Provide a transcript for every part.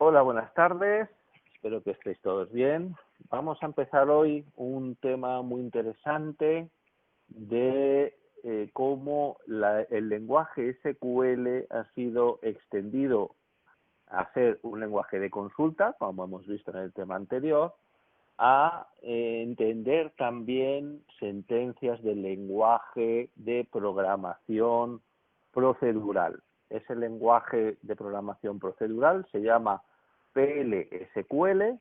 Hola, buenas tardes. Espero que estéis todos bien. Vamos a empezar hoy un tema muy interesante de cómo el lenguaje SQL ha sido extendido a ser un lenguaje de consulta, como hemos visto en el tema anterior, a entender también sentencias del lenguaje de programación procedural. Ese lenguaje de programación procedural se llama PL/SQL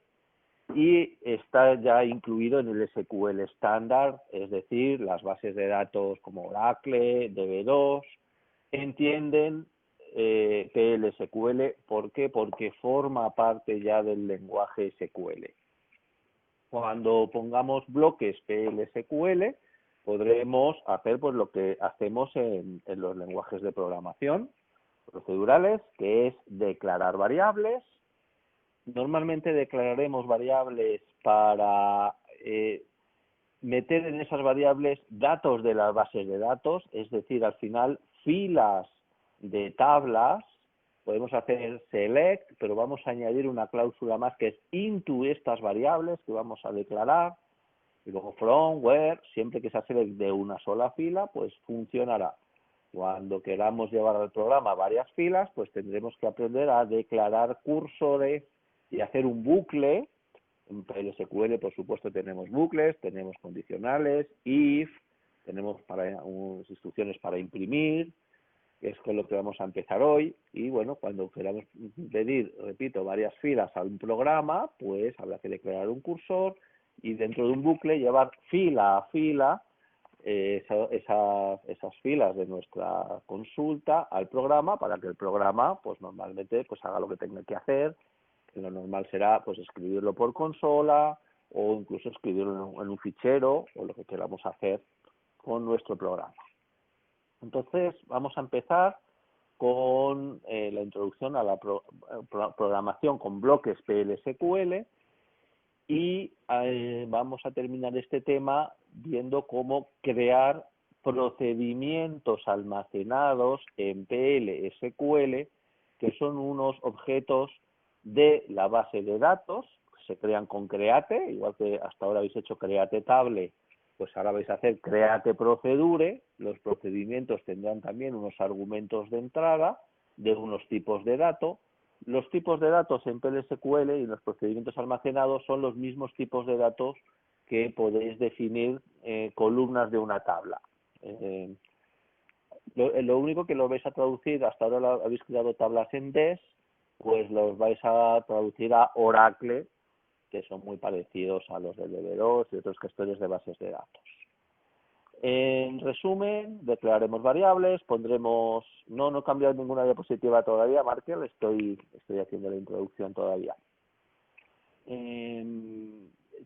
y está ya incluido en el SQL estándar, es decir, las bases de datos como Oracle, DB2, entienden PL/SQL. ¿Por qué? Porque forma parte ya del lenguaje SQL. Cuando pongamos bloques PL/SQL, podremos hacer pues lo que hacemos en los lenguajes de programación procedurales, que es declarar variables. Normalmente declararemos variables para meter en esas variables datos de las bases de datos, es decir, al final filas de tablas. Podemos hacer select, pero vamos a añadir una cláusula más que es into estas variables que vamos a declarar. Y luego from, where, siempre que sea select de una sola fila, pues funcionará. Cuando queramos llevar al programa varias filas, pues tendremos que aprender a declarar cursores y hacer un bucle. En PL/SQL, por supuesto, tenemos bucles, tenemos condicionales, if, tenemos unas instrucciones para imprimir, que es con lo que vamos a empezar hoy. Y bueno, cuando queramos pedir, repito, varias filas a un programa, pues habrá que declarar un cursor y dentro de un bucle llevar fila a fila esas filas de nuestra consulta al programa para que el programa pues normalmente pues haga lo que tenga que hacer, que lo normal será pues escribirlo por consola o incluso escribirlo en un fichero o lo que queramos hacer con nuestro programa. Entonces vamos a empezar con la introducción a la programación con bloques PL/SQL y vamos a terminar este tema viendo cómo crear procedimientos almacenados en PL/SQL, que son unos objetos de la base de datos, se crean con create, igual que hasta ahora habéis hecho create table, pues ahora vais a hacer create procedure. Los procedimientos tendrán también unos argumentos de entrada de unos tipos de datos. Los tipos de datos en PL/SQL y los procedimientos almacenados son los mismos tipos de datos que podéis definir columnas de una tabla. Lo único que lo vais a traducir, hasta ahora habéis creado tablas en DES, pues los vais a traducir a Oracle, que son muy parecidos a los de DB2 y otros gestores de bases de datos. En resumen, declararemos variables, pondremos... No he cambiado ninguna diapositiva todavía, Markel, estoy haciendo la introducción todavía.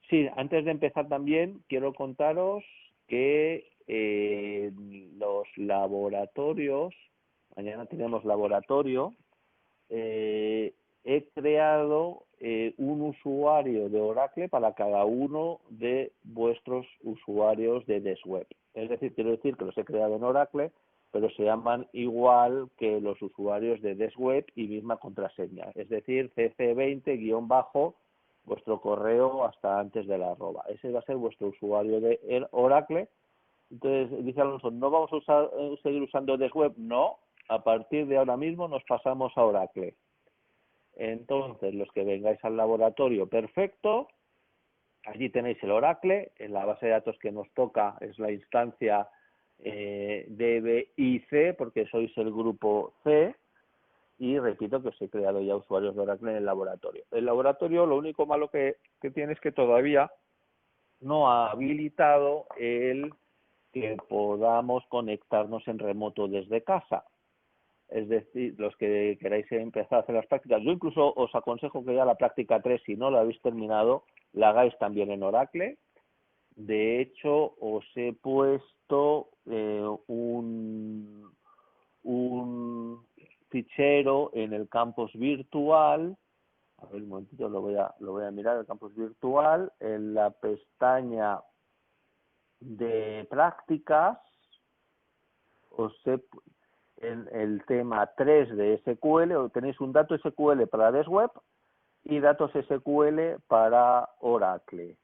Sí, antes de empezar también quiero contaros que los laboratorios, mañana tenemos laboratorio, he creado un usuario de Oracle para cada uno de vuestros usuarios de DeskWeb. Es decir, quiero decir que los he creado en Oracle, pero se llaman igual que los usuarios de DeskWeb y misma contraseña. Es decir, cc20- vuestro correo hasta antes de la arroba. Ese va a ser vuestro usuario de Oracle. Entonces, dice Alonso, ¿no vamos a seguir usando DeskWeb? No, a partir de ahora mismo nos pasamos a Oracle. Entonces, los que vengáis al laboratorio, perfecto. Allí tenéis el Oracle. En la base de datos que nos toca es la instancia DBIC, porque sois el grupo C. Y repito que os he creado ya usuarios de Oracle en el laboratorio. El laboratorio, lo único malo que tiene es que todavía no ha habilitado el que podamos conectarnos en remoto desde casa. Es decir, los que queráis empezar a hacer las prácticas, yo incluso os aconsejo que ya la práctica 3, si no la habéis terminado, la hagáis también en Oracle. De hecho, os he puesto un fichero en el campus virtual. A ver, un momentito, lo voy a mirar, el campus virtual, en la pestaña de prácticas, en el tema 3 de SQL, tenéis un dato SQL para DeskWeb y datos SQL para Oracle.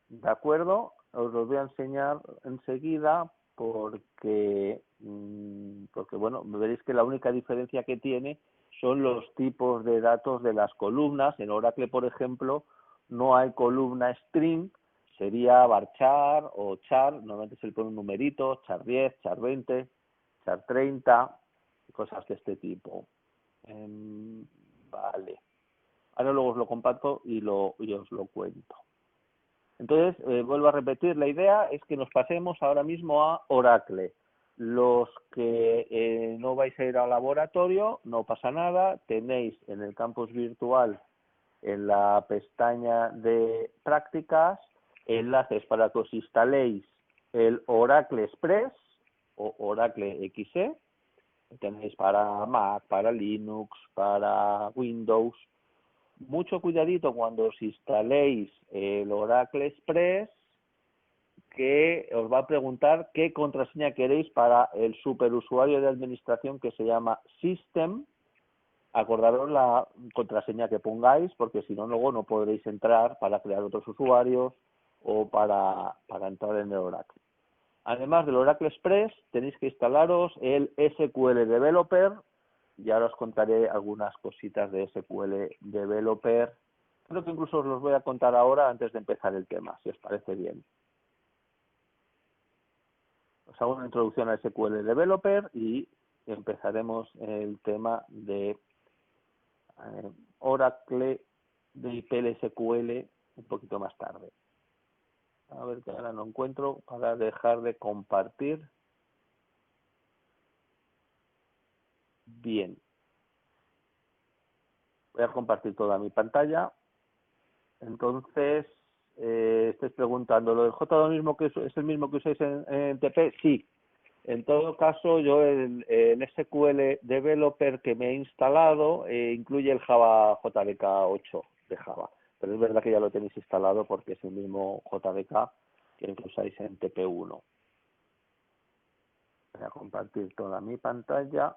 ¿De acuerdo? Os los voy a enseñar enseguida porque bueno, veréis que la única diferencia que tiene son los tipos de datos de las columnas. En Oracle, por ejemplo, no hay columna string, sería varchar o char, normalmente se le pone un numerito, char 10, char 20, char 30, cosas de este tipo. Vale. Ahora luego os lo comparto y os lo cuento. Entonces, vuelvo a repetir, la idea es que nos pasemos ahora mismo a Oracle. Los que no vais a ir al laboratorio, no pasa nada, tenéis en el campus virtual, en la pestaña de prácticas, enlaces para que os instaléis el Oracle Express o Oracle XE. Tenéis para Mac, para Linux, para Windows. Mucho cuidadito cuando os instaléis el Oracle Express, que os va a preguntar qué contraseña queréis para el superusuario de administración que se llama System. Acordaros la contraseña que pongáis, porque si no, luego no podréis entrar para crear otros usuarios o para entrar en el Oracle. Además del Oracle Express, tenéis que instalaros el SQL Developer. Y ahora os contaré algunas cositas de SQL Developer. Creo que incluso os los voy a contar ahora antes de empezar el tema, si os parece bien. Os hago una introducción a SQL Developer y empezaremos el tema de Oracle de PLSQL un poquito más tarde. A ver, que ahora no encuentro para dejar de compartir. Bien. Voy a compartir toda mi pantalla. Entonces, estáis preguntando, ¿lo del J2 mismo que es el mismo que usáis en TP? Sí. En todo caso, yo el SQL Developer que me he instalado incluye el Java JDK 8 de Java. Pero es verdad que ya lo tenéis instalado porque es el mismo JDK que usáis en TP1. Voy a compartir toda mi pantalla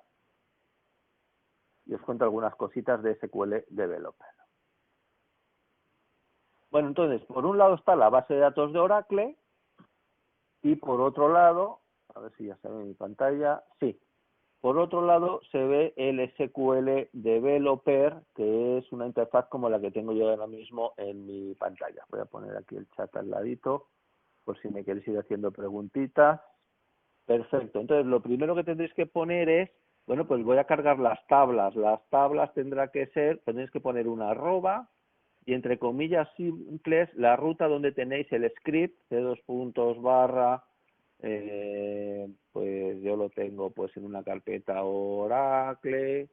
y os cuento algunas cositas de SQL Developer. Bueno, entonces, por un lado está la base de datos de Oracle y por otro lado, a ver si ya se ve en mi pantalla, sí, por otro lado se ve el SQL Developer, que es una interfaz como la que tengo yo ahora mismo en mi pantalla. Voy a poner aquí el chat al ladito, por si me queréis ir haciendo preguntitas. Perfecto, entonces lo primero que tendréis que poner es, bueno, pues voy a cargar las tablas. Las tablas tendréis que poner una arroba, y entre comillas simples la ruta donde tenéis el script de /, pues yo lo tengo pues en una carpeta Oracle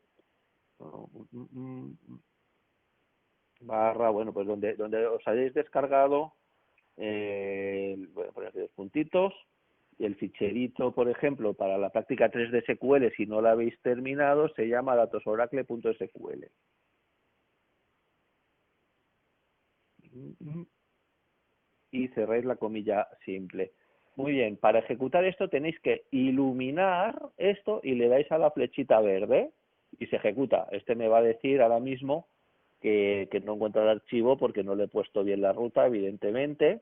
bueno, pues donde os hayáis descargado, voy a poner aquí 2 puntitos, y el ficherito, por ejemplo, para la práctica 3 de SQL, si no la habéis terminado, se llama datosoracle.sql. Y cerráis la comilla simple. Muy bien, para ejecutar esto tenéis que iluminar esto y le dais a la flechita verde y se ejecuta. Este me va a decir ahora mismo que no encuentra el archivo porque no le he puesto bien la ruta, evidentemente,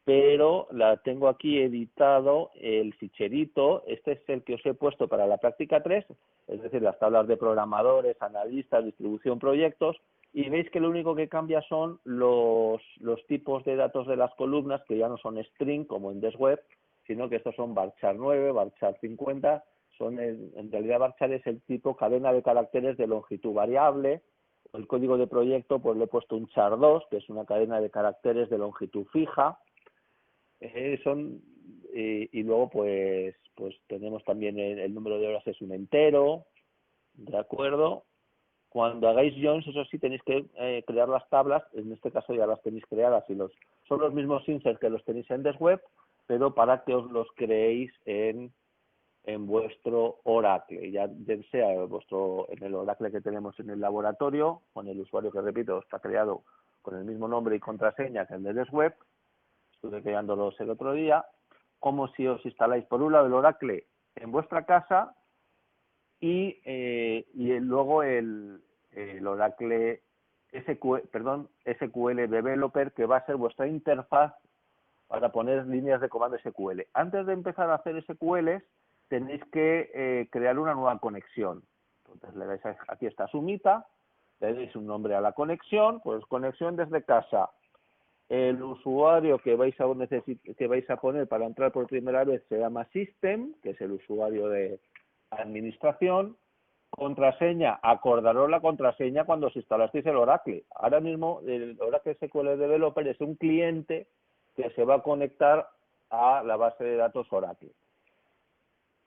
pero la tengo aquí editado el ficherito. Este es el que os he puesto para la práctica 3, es decir, las tablas de programadores, analistas, distribución, proyectos, y veis que lo único que cambia son los tipos de datos de las columnas, que ya no son string como en DesWeb, sino que estos son varchar 9, varchar 50, en realidad varchar es el tipo cadena de caracteres de longitud variable. El código de proyecto pues le he puesto un char 2, que es una cadena de caracteres de longitud fija. Y luego pues tenemos también el número de horas es un entero, ¿de acuerdo? Cuando hagáis joins, eso sí, tenéis que crear las tablas. En este caso ya las tenéis creadas y son los mismos inserts que los tenéis en DesWeb, pero para que os los creéis en vuestro Oracle, ya sea en el Oracle que tenemos en el laboratorio, con el usuario que, repito, está creado con el mismo nombre y contraseña que el de DesWeb. Estuve creándolos el otro día, como si os instaláis por un lado el Oracle en vuestra casa y luego el Oracle SQL Developer, que va a ser vuestra interfaz para poner líneas de comando SQL. Antes de empezar a hacer SQLs, tenéis que crear una nueva conexión. Entonces le dais aquí está Sumita, le dais un nombre a la conexión, pues conexión desde casa. El usuario que vais a poner para entrar por primera vez se llama System, que es el usuario de administración. Contraseña, acordaros la contraseña cuando os instalasteis el Oracle. Ahora mismo el Oracle SQL Developer es un cliente que se va a conectar a la base de datos Oracle.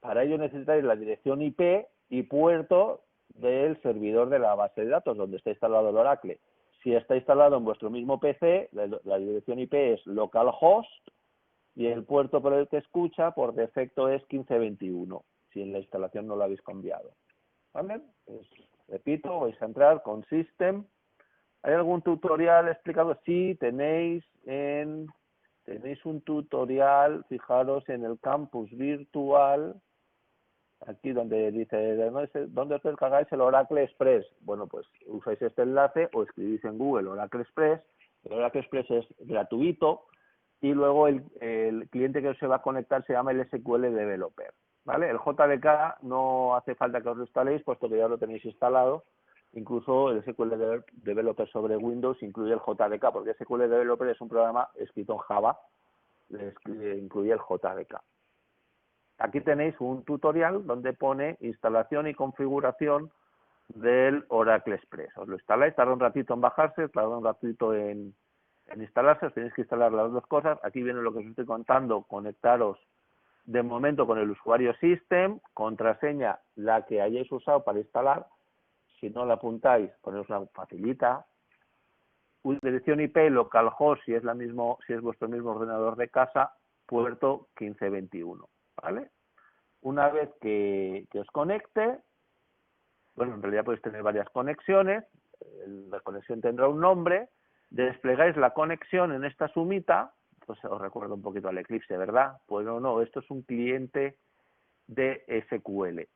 Para ello necesitáis la dirección IP y puerto del servidor de la base de datos donde está instalado el Oracle. Si está instalado en vuestro mismo PC, la dirección IP es localhost y el puerto por el que escucha por defecto es 1521, si en la instalación no lo habéis cambiado. ¿Vale? Pues, repito, vais a entrar con System. ¿Hay algún tutorial explicado? Sí, tenéis un tutorial, fijaros en el campus virtual, aquí donde dice, ¿dónde os descargáis el Oracle Express? Bueno, pues usáis este enlace o escribís en Google Oracle Express. El Oracle Express es gratuito y luego el cliente que os se va a conectar se llama el SQL Developer. ¿Vale? El JDK no hace falta que os lo instaléis, puesto que ya lo tenéis instalado. Incluso el SQL Developer sobre Windows incluye el JDK, porque SQL Developer es un programa escrito en Java, incluye el JDK. Aquí tenéis un tutorial donde pone instalación y configuración del Oracle Express. Os lo instaláis, tarda un ratito en bajarse, tarda un ratito en instalarse, os tenéis que instalar las dos cosas. Aquí viene lo que os estoy contando, conectaros de momento con el usuario System, contraseña la que hayáis usado para instalar, si no la apuntáis, poneros una facilita, dirección IP localhost si es vuestro mismo ordenador de casa, puerto 1521, ¿vale? Una vez que os conecte, bueno, en realidad podéis tener varias conexiones, la conexión tendrá un nombre, desplegáis la conexión en esta sumita. Pues os recuerdo un poquito al Eclipse, ¿verdad? Pues no, esto es un cliente de SQL.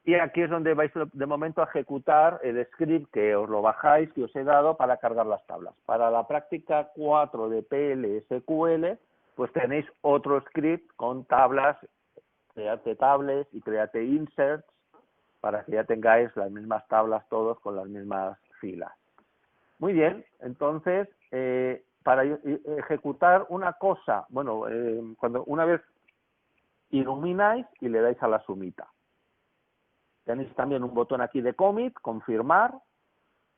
Y aquí es donde vais de momento a ejecutar el script que os lo bajáis, que os he dado para cargar las tablas. Para la práctica 4 de PL SQL, pues tenéis otro script con tablas, create tables y create inserts, para que ya tengáis las mismas tablas todos con las mismas filas. Muy bien, entonces, para ejecutar una cosa, bueno, cuando una vez ilumináis y le dais a la sumita. Tenéis también un botón aquí de commit, confirmar.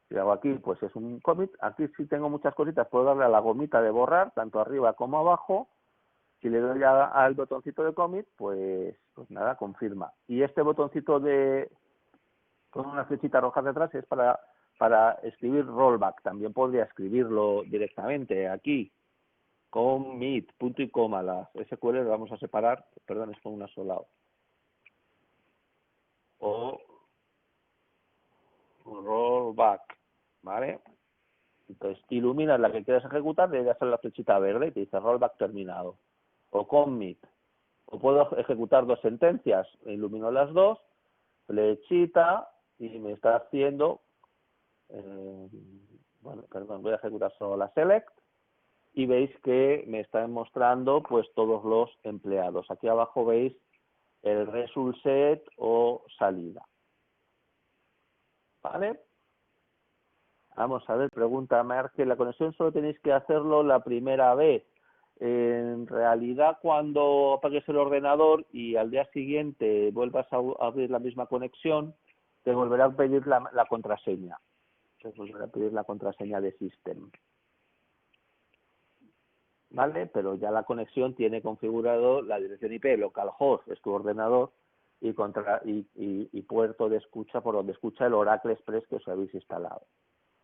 Si hago aquí, pues es un commit. Aquí sí tengo muchas cositas, puedo darle a la gomita de borrar, tanto arriba como abajo. Si le doy al botoncito de commit, pues nada, confirma. Y este botoncito con una flechita roja detrás es para escribir rollback. También podría escribirlo directamente aquí, commit, punto y coma. Las SQL las vamos a separar, perdón, es con una sola O. O rollback, ¿vale? Entonces, iluminas la que quieras ejecutar, le das a la flechita verde y te dice rollback terminado. O commit. O puedo ejecutar dos sentencias, ilumino las dos, flechita, y me está haciendo, bueno, perdón, voy a ejecutar solo la select, y veis que me están mostrando pues todos los empleados. Aquí abajo veis el result set o salida. ¿Vale? Vamos a ver, pregunta Marque, la conexión solo tenéis que hacerlo la primera vez. En realidad, cuando apagues el ordenador y al día siguiente vuelvas a abrir la misma conexión, te volverá a pedir la contraseña. Te volverá a pedir la contraseña de System. ¿Vale? Pero ya la conexión tiene configurado la dirección IP, localhost es tu ordenador, y puerto de escucha por donde escucha el Oracle Express que os habéis instalado.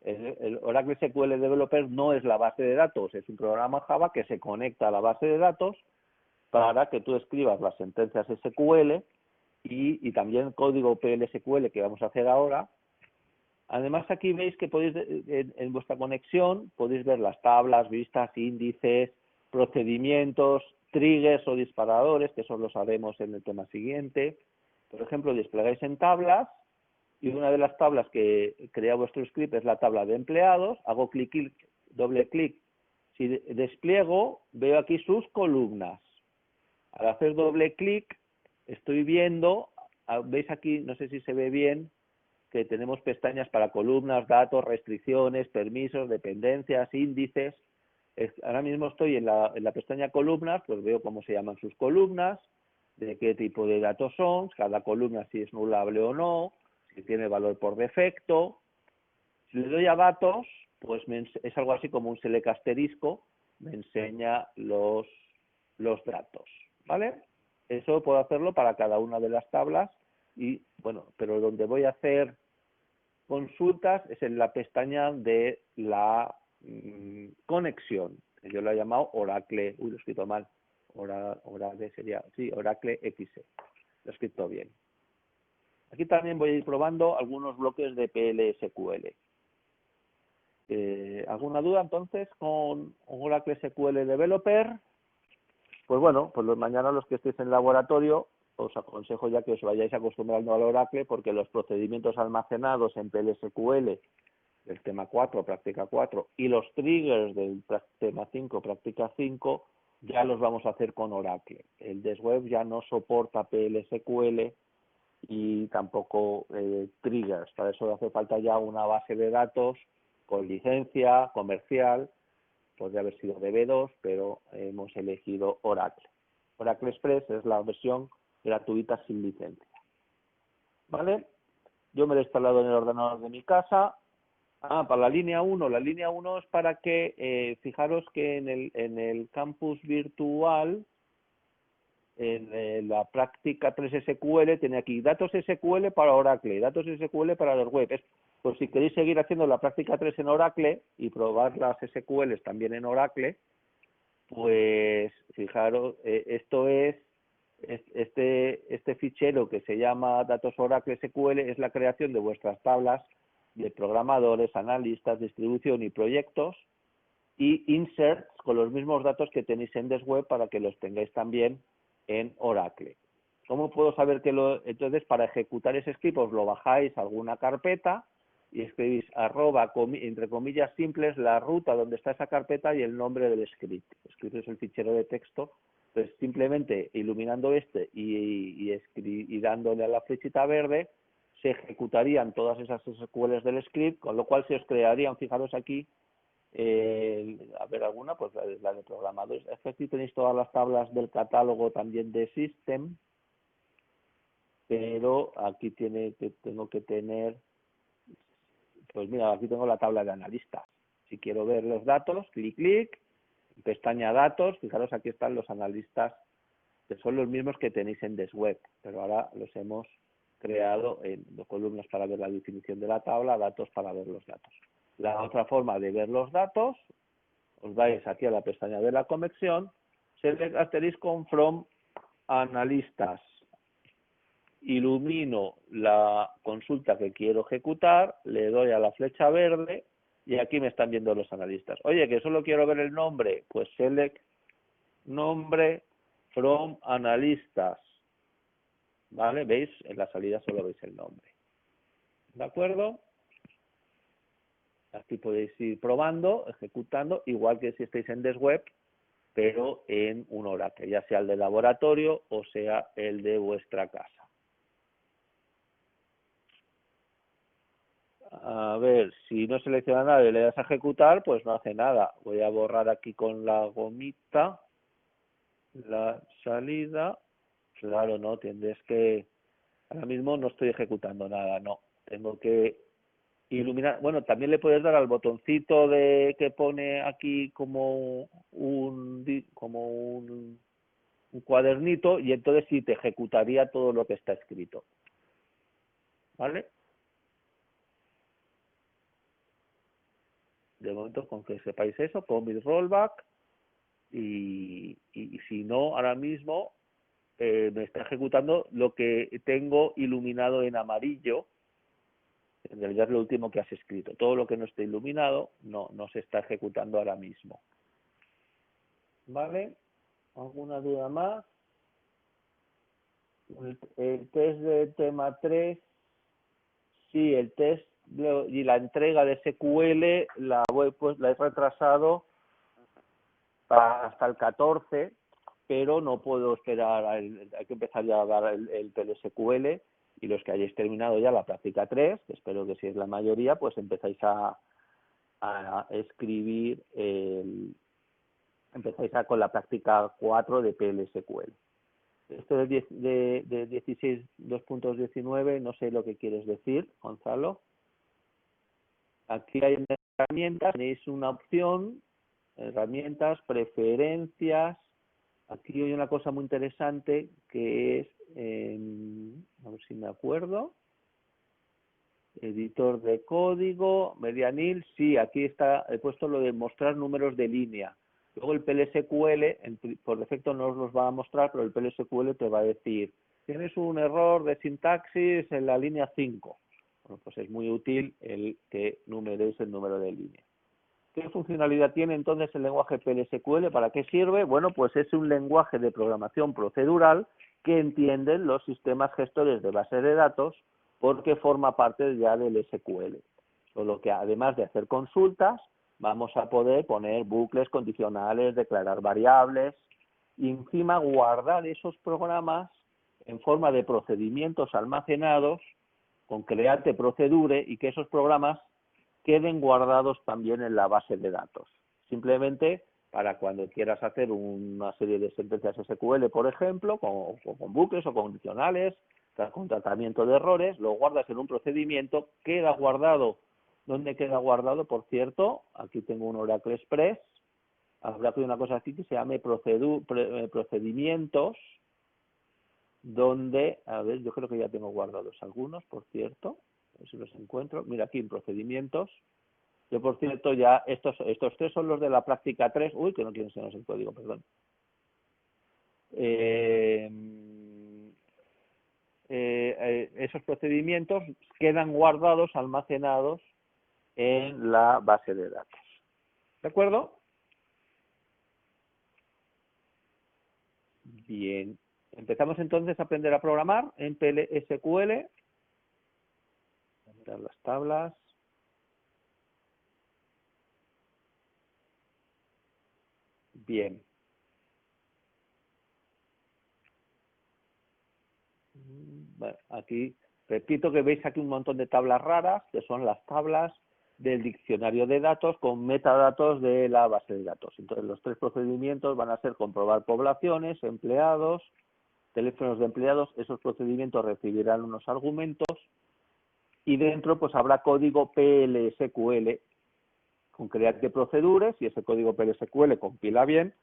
El Oracle SQL Developer no es la base de datos, es un programa Java que se conecta a la base de datos para que tú escribas las sentencias SQL y también código PL/SQL que vamos a hacer ahora. Además, aquí veis que podéis, en vuestra conexión, podéis ver las tablas, vistas, índices, procedimientos, triggers o disparadores, que eso lo sabemos en el tema siguiente. Por ejemplo, desplegáis en tablas y una de las tablas que crea vuestro script es la tabla de empleados. Hago doble clic. Si despliego, veo aquí sus columnas. Al hacer doble clic, estoy viendo, veis aquí, no sé si se ve bien, que tenemos pestañas para columnas, datos, restricciones, permisos, dependencias, índices. Ahora mismo estoy en la pestaña columnas, pues veo cómo se llaman sus columnas, de qué tipo de datos son, cada columna si es nulable o no, si tiene valor por defecto. Si le doy a datos, pues es algo así como un select asterisco, me enseña los datos, ¿vale? Eso puedo hacerlo para cada una de las tablas y, bueno, pero donde voy a hacer consultas es en la pestaña de la conexión. Yo lo he llamado Oracle, lo he escrito mal, Oracle sería, sí, Oracle XE, lo he escrito bien. Aquí también voy a ir probando algunos bloques de PLSQL. ¿Alguna duda entonces con Oracle SQL Developer? Pues bueno, pues mañana los que estéis en laboratorio os aconsejo ya que os vayáis acostumbrando al Oracle, porque los procedimientos almacenados en PLSQL del tema 4, práctica 4, y los triggers del tema 5, práctica 5, ya los vamos a hacer con Oracle. El DeskWeb ya no soporta PLSQL y tampoco triggers. Para eso hace falta ya una base de datos con licencia comercial. Podría haber sido DB2, pero hemos elegido Oracle. Oracle Express es la versión gratuita sin licencia. ¿Vale? Yo me lo he instalado en el ordenador de mi casa. Para la línea 1. La línea 1 es para que, fijaros que en el campus virtual, en la práctica 3 SQL, tiene aquí datos SQL para Oracle, datos SQL para los web. Pues si queréis seguir haciendo la práctica 3 en Oracle y probar las SQLs también en Oracle, pues fijaros, esto es este fichero que se llama datos Oracle SQL, es la creación de vuestras tablas de programadores, analistas, distribución y proyectos, y inserts con los mismos datos que tenéis en DeskWeb para que los tengáis también en Oracle. ¿Cómo puedo saber que entonces para ejecutar ese script os lo bajáis a alguna carpeta y escribís entre comillas simples la ruta donde está esa carpeta y el nombre del script? Escribís el fichero de texto, pues simplemente iluminando y dándole a la flechita verde se ejecutarían todas esas SQLs del script, con lo cual se os crearían, fijaros aquí, a ver alguna, pues la de programadores. Es que aquí tenéis todas las tablas del catálogo también de System, pero aquí tengo que tener, pues mira, aquí tengo la tabla de analistas. Si quiero ver los datos, clic, pestaña datos, fijaros aquí están los analistas, que son los mismos que tenéis en DeskWeb, pero ahora los hemos creado en columnas para ver la definición de la tabla, datos para ver los datos. La otra forma de ver los datos, os vais aquí a la pestaña de la conexión, select asterisco from analistas, ilumino la consulta que quiero ejecutar, le doy a la flecha verde y aquí me están viendo los analistas. Oye, que solo quiero ver el nombre, pues select nombre from analistas. ¿Vale? ¿Veis? En la salida solo veis el nombre. ¿De acuerdo? Aquí podéis ir probando, ejecutando, igual que si estáis en DeskWeb, pero en un Oracle, ya sea el de laboratorio o sea el de vuestra casa. A ver, si no selecciona nada y le das a ejecutar, pues no hace nada. Voy a borrar aquí con la gomita la salida. Claro, no, tendréis que... Ahora mismo no estoy ejecutando nada, no. Tengo que iluminar. Bueno, también le puedes dar al botoncito que pone aquí como un cuadernito y entonces sí te ejecutaría todo lo que está escrito. ¿Vale? De momento, con que sepáis eso, commit rollback y si no, ahora mismo me está ejecutando lo que tengo iluminado en amarillo. En realidad es lo último que has escrito. Todo lo que no esté iluminado no se está ejecutando ahora mismo. ¿Vale? ¿Alguna duda más? El test de tema 3 Sí, el test y la entrega de SQL la he retrasado hasta el 14, pero no puedo esperar, hay que empezar ya a dar el PLSQL, y los que hayáis terminado ya la práctica 3, que espero que si es la mayoría, pues empezáis a escribir, con la práctica 4 de PLSQL. Esto de 16 2.19, no sé lo que quieres decir, Gonzalo. Aquí hay herramientas, tenéis una opción, herramientas, preferencias. Aquí hay una cosa muy interesante que es, a ver si me acuerdo, editor de código, Medianil, sí, aquí está, he puesto lo de mostrar números de línea. Luego el PLSQL, por defecto no os los va a mostrar, pero el PLSQL te va a decir, tienes un error de sintaxis en la línea 5. Bueno, pues es muy útil el que numeréis el número de línea. ¿Qué funcionalidad tiene entonces el lenguaje PLSQL? ¿Para qué sirve? Bueno, pues es un lenguaje de programación procedural que entienden los sistemas gestores de bases de datos, porque forma parte ya del SQL. Solo que además de hacer consultas, vamos a poder poner bucles condicionales, declarar variables y encima guardar esos programas en forma de procedimientos almacenados con create procedure, y que esos programas queden guardados también en la base de datos. Simplemente para cuando quieras hacer una serie de sentencias SQL, por ejemplo, con bucles o condicionales, con tratamiento de errores, lo guardas en un procedimiento, queda guardado. ¿Dónde queda guardado? Por cierto, aquí tengo un Oracle Express, habrá que una cosa aquí que se llame procedimientos, donde, a ver, yo creo que ya tengo guardados algunos, por cierto, a ver si los encuentro. Mira, aquí en procedimientos. Yo, por cierto, ya estos tres son los de la práctica 3. Uy, que no quiero enseñaros el código, perdón. Esos procedimientos quedan guardados, almacenados en la base de datos. ¿De acuerdo? Bien. Empezamos entonces a aprender a programar en PLSQL. Mirar las tablas. Bien. Bueno, aquí repito que veis aquí un montón de tablas raras, que son las tablas del diccionario de datos con metadatos de la base de datos. Entonces, los tres procedimientos van a ser comprobar poblaciones, empleados, teléfonos de empleados. Esos procedimientos recibirán unos argumentos y dentro pues habrá código PLSQL con create procedures, y ese código PLSQL compila bien,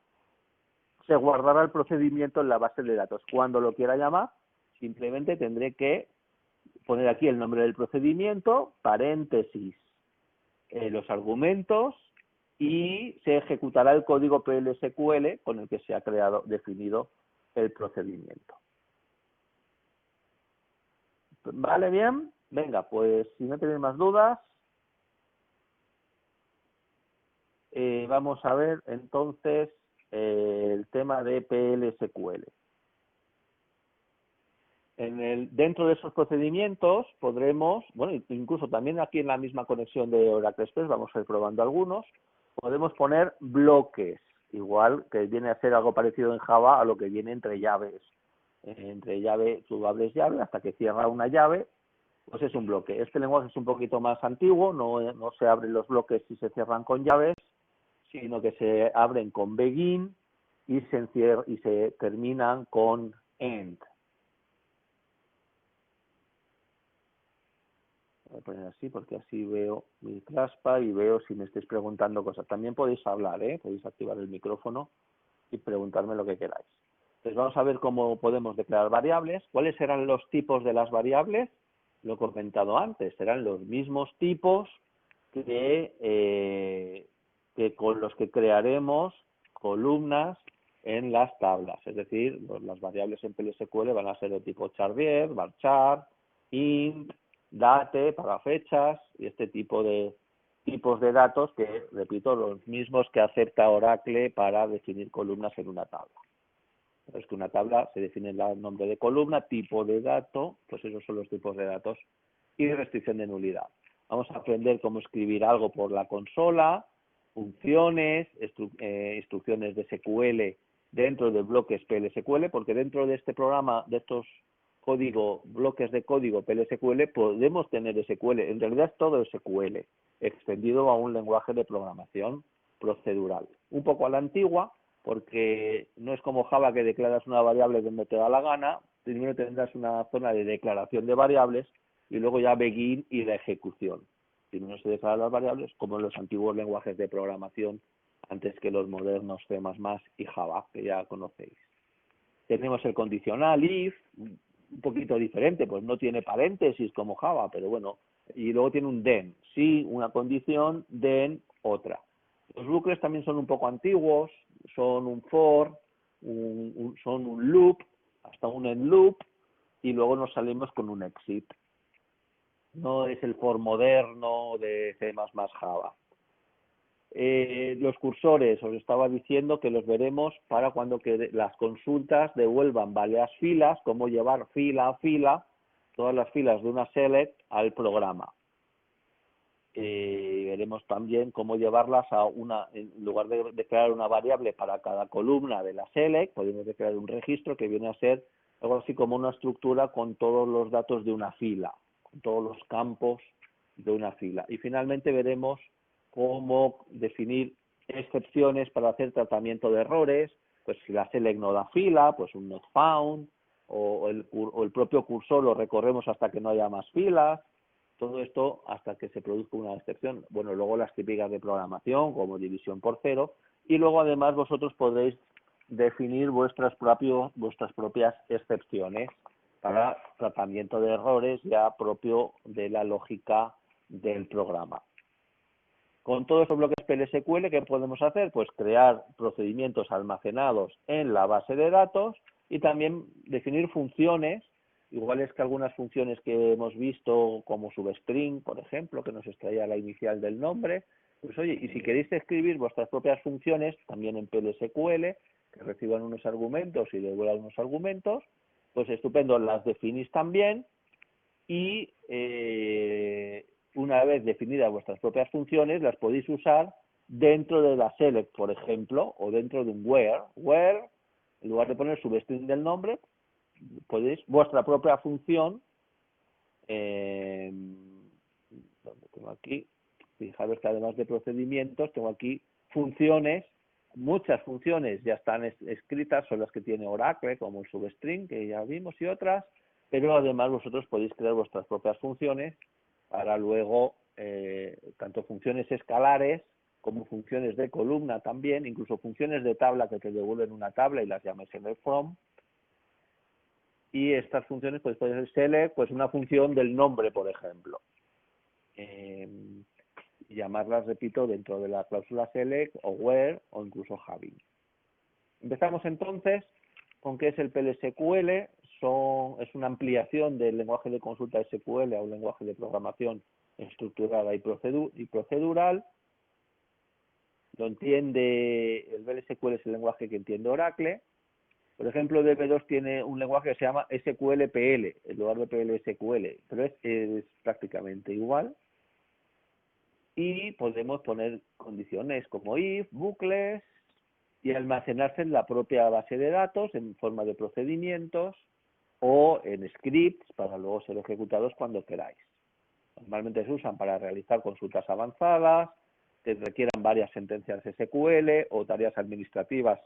se guardará el procedimiento en la base de datos. Cuando lo quiera llamar, simplemente tendré que poner aquí el nombre del procedimiento, paréntesis, los argumentos, y se ejecutará el código PLSQL con el que se ha definido el procedimiento. ¿Vale bien? Venga, pues si no tenéis más dudas, vamos a ver entonces el tema de PLSQL. Dentro de esos procedimientos podremos, bueno, incluso también aquí en la misma conexión de Oracle Express, vamos a ir probando algunos, podemos poner bloques, igual que viene a ser algo parecido en Java a lo que viene entre llaves. Entre llave, tú abres llave hasta que cierra una llave, pues es un bloque. Este lenguaje es un poquito más antiguo, no se abren los bloques y se cierran con llaves, sino que se abren con begin y se terminan con end. Voy a poner así porque así veo mi claspa y veo si me estáis preguntando cosas. También podéis hablar, podéis activar el micrófono y preguntarme lo que queráis. Entonces vamos a ver cómo podemos declarar variables. ¿Cuáles serán los tipos de las variables? Lo he comentado antes, serán los mismos tipos que con los que crearemos columnas en las tablas. Es decir, las variables en PLSQL van a ser de tipo char10, varchar, int, date para fechas y este tipo de tipos de datos que, repito, los mismos que acepta Oracle para definir columnas en una tabla. Es que una tabla se define el nombre de columna, tipo de dato, pues esos son los tipos de datos y restricción de nulidad. Vamos a aprender cómo escribir algo por la consola, funciones, instrucciones de SQL dentro de bloques PLSQL, porque dentro de este programa, de estos bloques de código PLSQL, podemos tener SQL. En realidad es todo SQL, extendido a un lenguaje de programación procedural. Un poco a la antigua, porque no es como Java, que declaras una variable donde te da la gana. Primero tendrás una zona de declaración de variables y luego ya begin y la ejecución. Primero se declaran las variables, como en los antiguos lenguajes de programación, antes que los modernos C++ y Java, que ya conocéis. Tenemos el condicional if, un poquito diferente, pues no tiene paréntesis como Java, pero bueno, y luego tiene un then, sí, una condición, then, otra. Los bucles también son un poco antiguos, son un for, son un loop, hasta un end loop, y luego nos salimos con un exit. No es el for moderno de C++ Java. Los cursores, os estaba diciendo que los veremos para cuando las consultas devuelvan varias filas, cómo llevar fila a fila, todas las filas de una select al programa. Veremos también cómo llevarlas a en lugar de declarar una variable para cada columna de la select, podemos declarar un registro que viene a ser algo así como una estructura con todos los datos de una fila, con todos los campos de una fila. Y finalmente veremos cómo definir excepciones para hacer tratamiento de errores, pues si la select no da fila, pues un not found, o el propio cursor lo recorremos hasta que no haya más filas. Todo esto hasta que se produzca una excepción. Bueno, luego las típicas de programación, como división por cero, y luego además vosotros podréis definir vuestras propias excepciones para tratamiento de errores ya propio de la lógica del programa. Con todos estos bloques PLSQL, ¿qué podemos hacer? Pues crear procedimientos almacenados en la base de datos y también definir funciones, iguales que algunas funciones que hemos visto, como substring, por ejemplo, que nos extraía la inicial del nombre. Pues oye, y si queréis escribir vuestras propias funciones, también en PLSQL, que reciban unos argumentos y devuelvan unos argumentos, pues estupendo, las definís también y una vez definidas vuestras propias funciones, las podéis usar dentro de la select, por ejemplo, o dentro de un where. Where, en lugar de poner substring del nombre, podéis vuestra propia función, donde tengo aquí, fijaros que además de procedimientos, tengo aquí funciones, muchas funciones ya están escritas, son las que tiene Oracle, como el substring, que ya vimos, y otras, pero además vosotros podéis crear vuestras propias funciones para luego, tanto funciones escalares como funciones de columna también, incluso funciones de tabla que te devuelven una tabla y las llames en el from. Y estas funciones pues pueden ser select, pues una función del nombre, por ejemplo. Y llamarlas, repito, dentro de la cláusula select o where o incluso having. Empezamos entonces con qué es el PLSQL. Es una ampliación del lenguaje de consulta SQL a un lenguaje de programación estructurada y procedural. Lo entiende, el PLSQL es el lenguaje que entiende Oracle. Por ejemplo, DB2 tiene un lenguaje que se llama SQLPL, en lugar de PLSQL, pero es prácticamente igual. Y podemos poner condiciones como if, bucles, y almacenarse en la propia base de datos en forma de procedimientos o en scripts para luego ser ejecutados cuando queráis. Normalmente se usan para realizar consultas avanzadas, que requieran varias sentencias SQL o tareas administrativas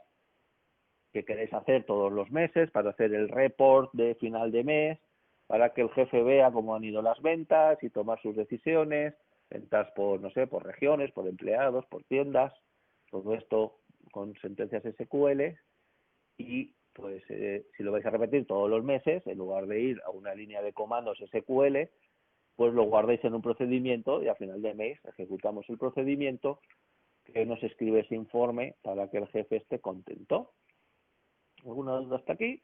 que queréis hacer todos los meses, para hacer el report de final de mes, para que el jefe vea cómo han ido las ventas y tomar sus decisiones, ventas por, no sé, por regiones, por empleados, por tiendas, todo esto con sentencias SQL. Y pues si lo vais a repetir todos los meses, en lugar de ir a una línea de comandos SQL, pues lo guardáis en un procedimiento y a final de mes ejecutamos el procedimiento que nos escribe ese informe para que el jefe esté contento. ¿Alguna duda hasta aquí?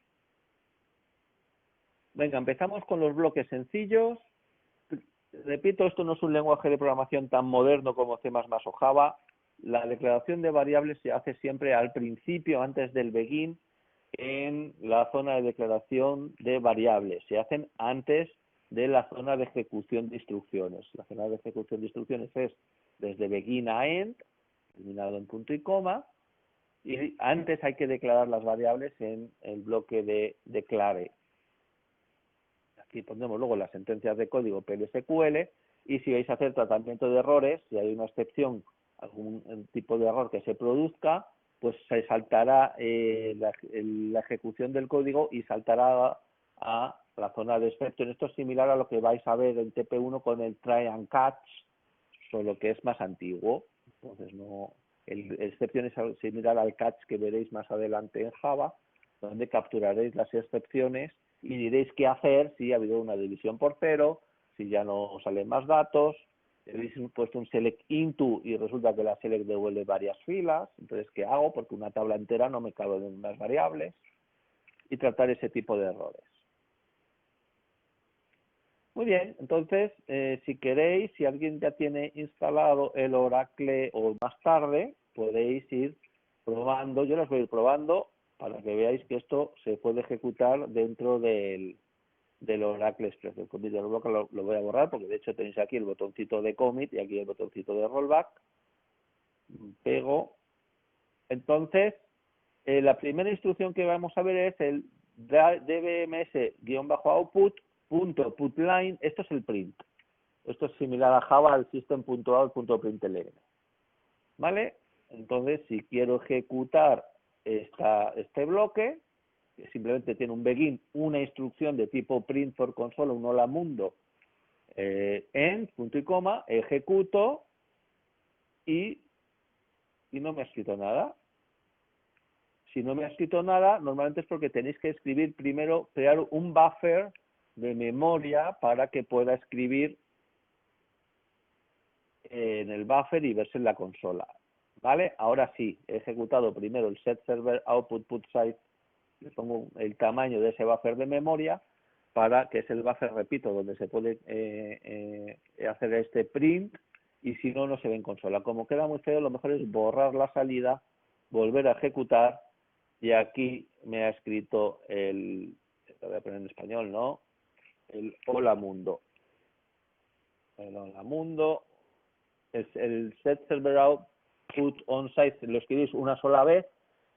Venga, empezamos con los bloques sencillos. Repito, esto no es un lenguaje de programación tan moderno como C++ o Java. La declaración de variables se hace siempre al principio, antes del begin, en la zona de declaración de variables. Se hacen antes de la zona de ejecución de instrucciones. La zona de ejecución de instrucciones es desde begin a end, terminado en punto y coma, y antes hay que declarar las variables en el bloque de declare. Aquí pondremos luego las sentencias de código PLSQL, y si vais a hacer tratamiento de errores, si hay una excepción, algún tipo de error que se produzca, pues se saltará la ejecución del código y saltará a la zona de exception. Esto es similar a lo que vais a ver en TP1 con el try and catch, solo que es más antiguo. Entonces el exception es similar al catch que veréis más adelante en Java, donde capturaréis las excepciones y diréis qué hacer si ha habido una división por cero, si ya no os salen más datos, habéis puesto un select into y resulta que la select devuelve varias filas, entonces ¿qué hago? Porque una tabla entera no me cabe en unas variables, y tratar ese tipo de errores. Muy bien, entonces, si queréis, si alguien ya tiene instalado el Oracle o más tarde, podéis ir probando, yo los voy a ir probando para que veáis que esto se puede ejecutar dentro del Oracle Express. El commit del bloque lo voy a borrar porque de hecho tenéis aquí el botoncito de commit y aquí el botoncito de rollback. Pego. Entonces, la primera instrucción que vamos a ver es el dbms-output.putline. Esto es el print. Esto es similar a Java al system.out.println. ¿Vale? Entonces, si quiero ejecutar este bloque, que simplemente tiene un begin, una instrucción de tipo print for console, un hola mundo, end, punto y coma, ejecuto y no me ha escrito nada. Si no me ha escrito nada, normalmente es porque tenéis que escribir primero, crear un buffer de memoria para que pueda escribir en el buffer y verse en la consola. ¿Vale? Ahora sí, he ejecutado primero el set server output put size, le pongo el tamaño de ese buffer de memoria, para que es el buffer, repito, donde se puede hacer este print, y si no, no se ve en consola. Como queda muy feo, lo mejor es borrar la salida, volver a ejecutar, y aquí me ha escrito lo voy a poner en español, ¿no? El hola mundo. El hola mundo es el set server output on site, lo escribís una sola vez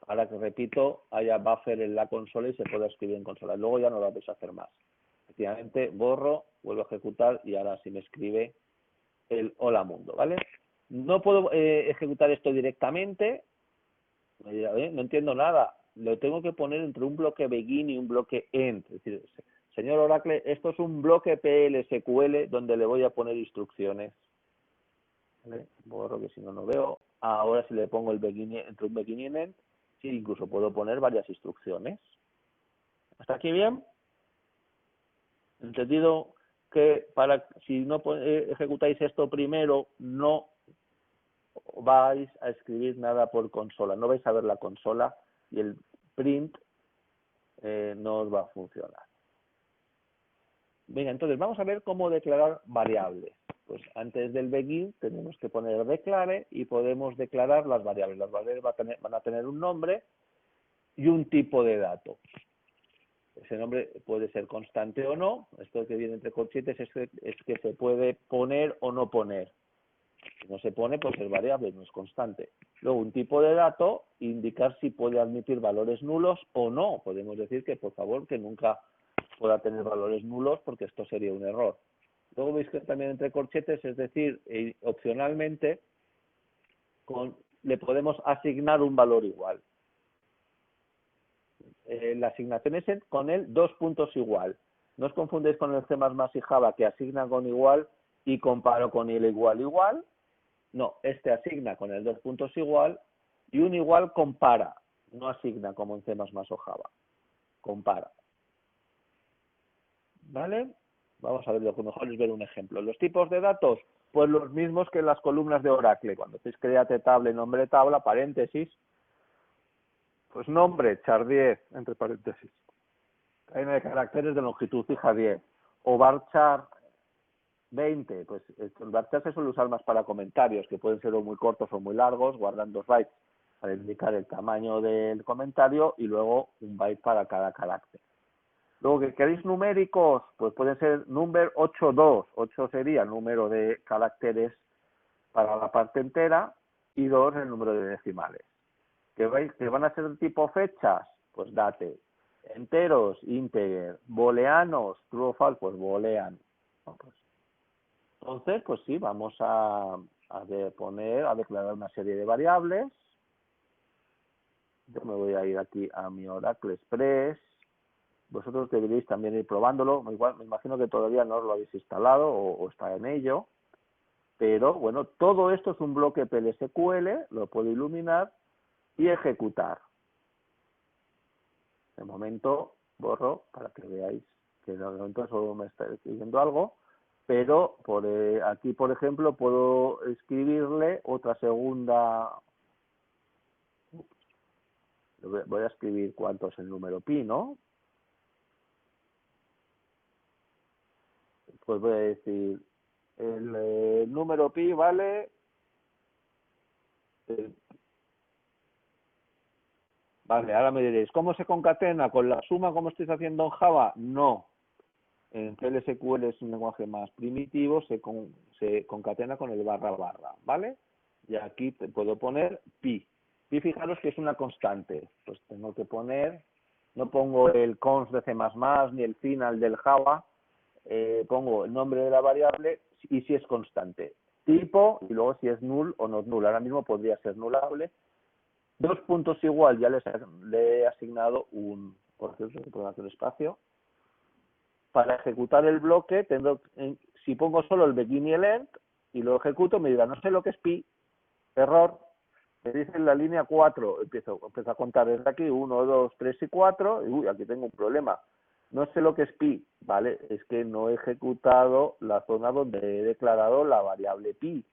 para que, repito, haya buffer en la consola y se pueda escribir en consola. Luego ya no lo vais a hacer más. Efectivamente, borro, vuelvo a ejecutar y ahora sí me escribe el hola mundo, ¿vale? No puedo ejecutar esto directamente. Me dirá, no entiendo nada. Lo tengo que poner entre un bloque begin y un bloque end. Es decir, señor Oracle, esto es un bloque PLSQL donde le voy a poner instrucciones. ¿Vale? Borro que si no, no veo. Ahora si le pongo el begin entre un begin y un end, sí, incluso puedo poner varias instrucciones. ¿Hasta aquí bien? Entendido que si no ejecutáis esto primero, no vais a escribir nada por consola, no vais a ver la consola y el print no os va a funcionar. Venga, entonces vamos a ver cómo declarar variables. Pues antes del begin tenemos que poner declare y podemos declarar las variables. Las variables van a tener un nombre y un tipo de dato. Ese nombre puede ser constante o no. Esto que viene entre corchetes es que se puede poner o no poner. Si no se pone, pues es variable, no es constante. Luego, un tipo de dato, indicar si puede admitir valores nulos o no. Podemos decir que, por favor, que nunca pueda tener valores nulos porque esto sería un error. Luego veis que también entre corchetes, es decir, opcionalmente, le podemos asignar un valor igual. La asignación es con el 2 puntos igual. No os confundéis con el C++ y Java, que asignan con igual y comparo con el igual igual. No, este asigna con el 2 puntos igual y un igual compara. No asigna como en C++ o Java. Compara. ¿Vale? Vamos a ver, lo que mejor es ver un ejemplo. Los tipos de datos, pues los mismos que en las columnas de Oracle. Cuando hacéis créate tabla y nombre tabla, paréntesis, pues nombre, char 10, entre paréntesis. Cadena de caracteres de longitud fija 10. O varchar 20, pues el varchar se suele usar más para comentarios, que pueden ser o muy cortos o muy largos, guardan 2 bytes para indicar el tamaño del comentario y luego un byte para cada carácter. Luego, que queréis numéricos, pues pueden ser number 82. 8 sería el número de caracteres para la parte entera y 2 el número de decimales. Que van a ser de tipo fechas, pues date. Enteros, integer. Booleanos, true o false, pues boolean. No, pues, entonces, pues sí, vamos a declarar una serie de variables. Yo me voy a ir aquí a mi Oracle Express. Vosotros deberéis también ir probándolo. Igual, me imagino que todavía no os lo habéis instalado o está en ello. Pero bueno, todo esto es un bloque PLSQL, lo puedo iluminar y ejecutar. De momento borro para que veáis que de momento solo me está escribiendo algo, pero aquí, por ejemplo, puedo escribirle otra segunda. Voy a escribir cuánto es el número pi, ¿no? Pues voy a decir, el número pi vale, eh, vale, ahora me diréis, ¿cómo se concatena? ¿Con la suma como estáis haciendo en Java? No. En PLSQL es un lenguaje más primitivo, se concatena con el barra barra, ¿vale? Y aquí te puedo poner pi. Pi, fijaros que es una constante. Pues tengo que poner, no pongo el const de C++ ni el final del Java, pongo el nombre de la variable y si es constante. Tipo, y luego si es null o no null. Ahora mismo podría ser nullable. 2 puntos igual, ya le he asignado un, por cierto, puedo hacer espacio. Para ejecutar el bloque, si pongo solo el begin y el end y lo ejecuto, me dirá, no sé lo que es pi, error, me dice en la línea 4, empiezo a contar desde aquí, 1, 2, 3 y 4, y uy, aquí tengo un problema, no sé lo que es pi, ¿vale? Es que no he ejecutado la zona donde he declarado la variable pi.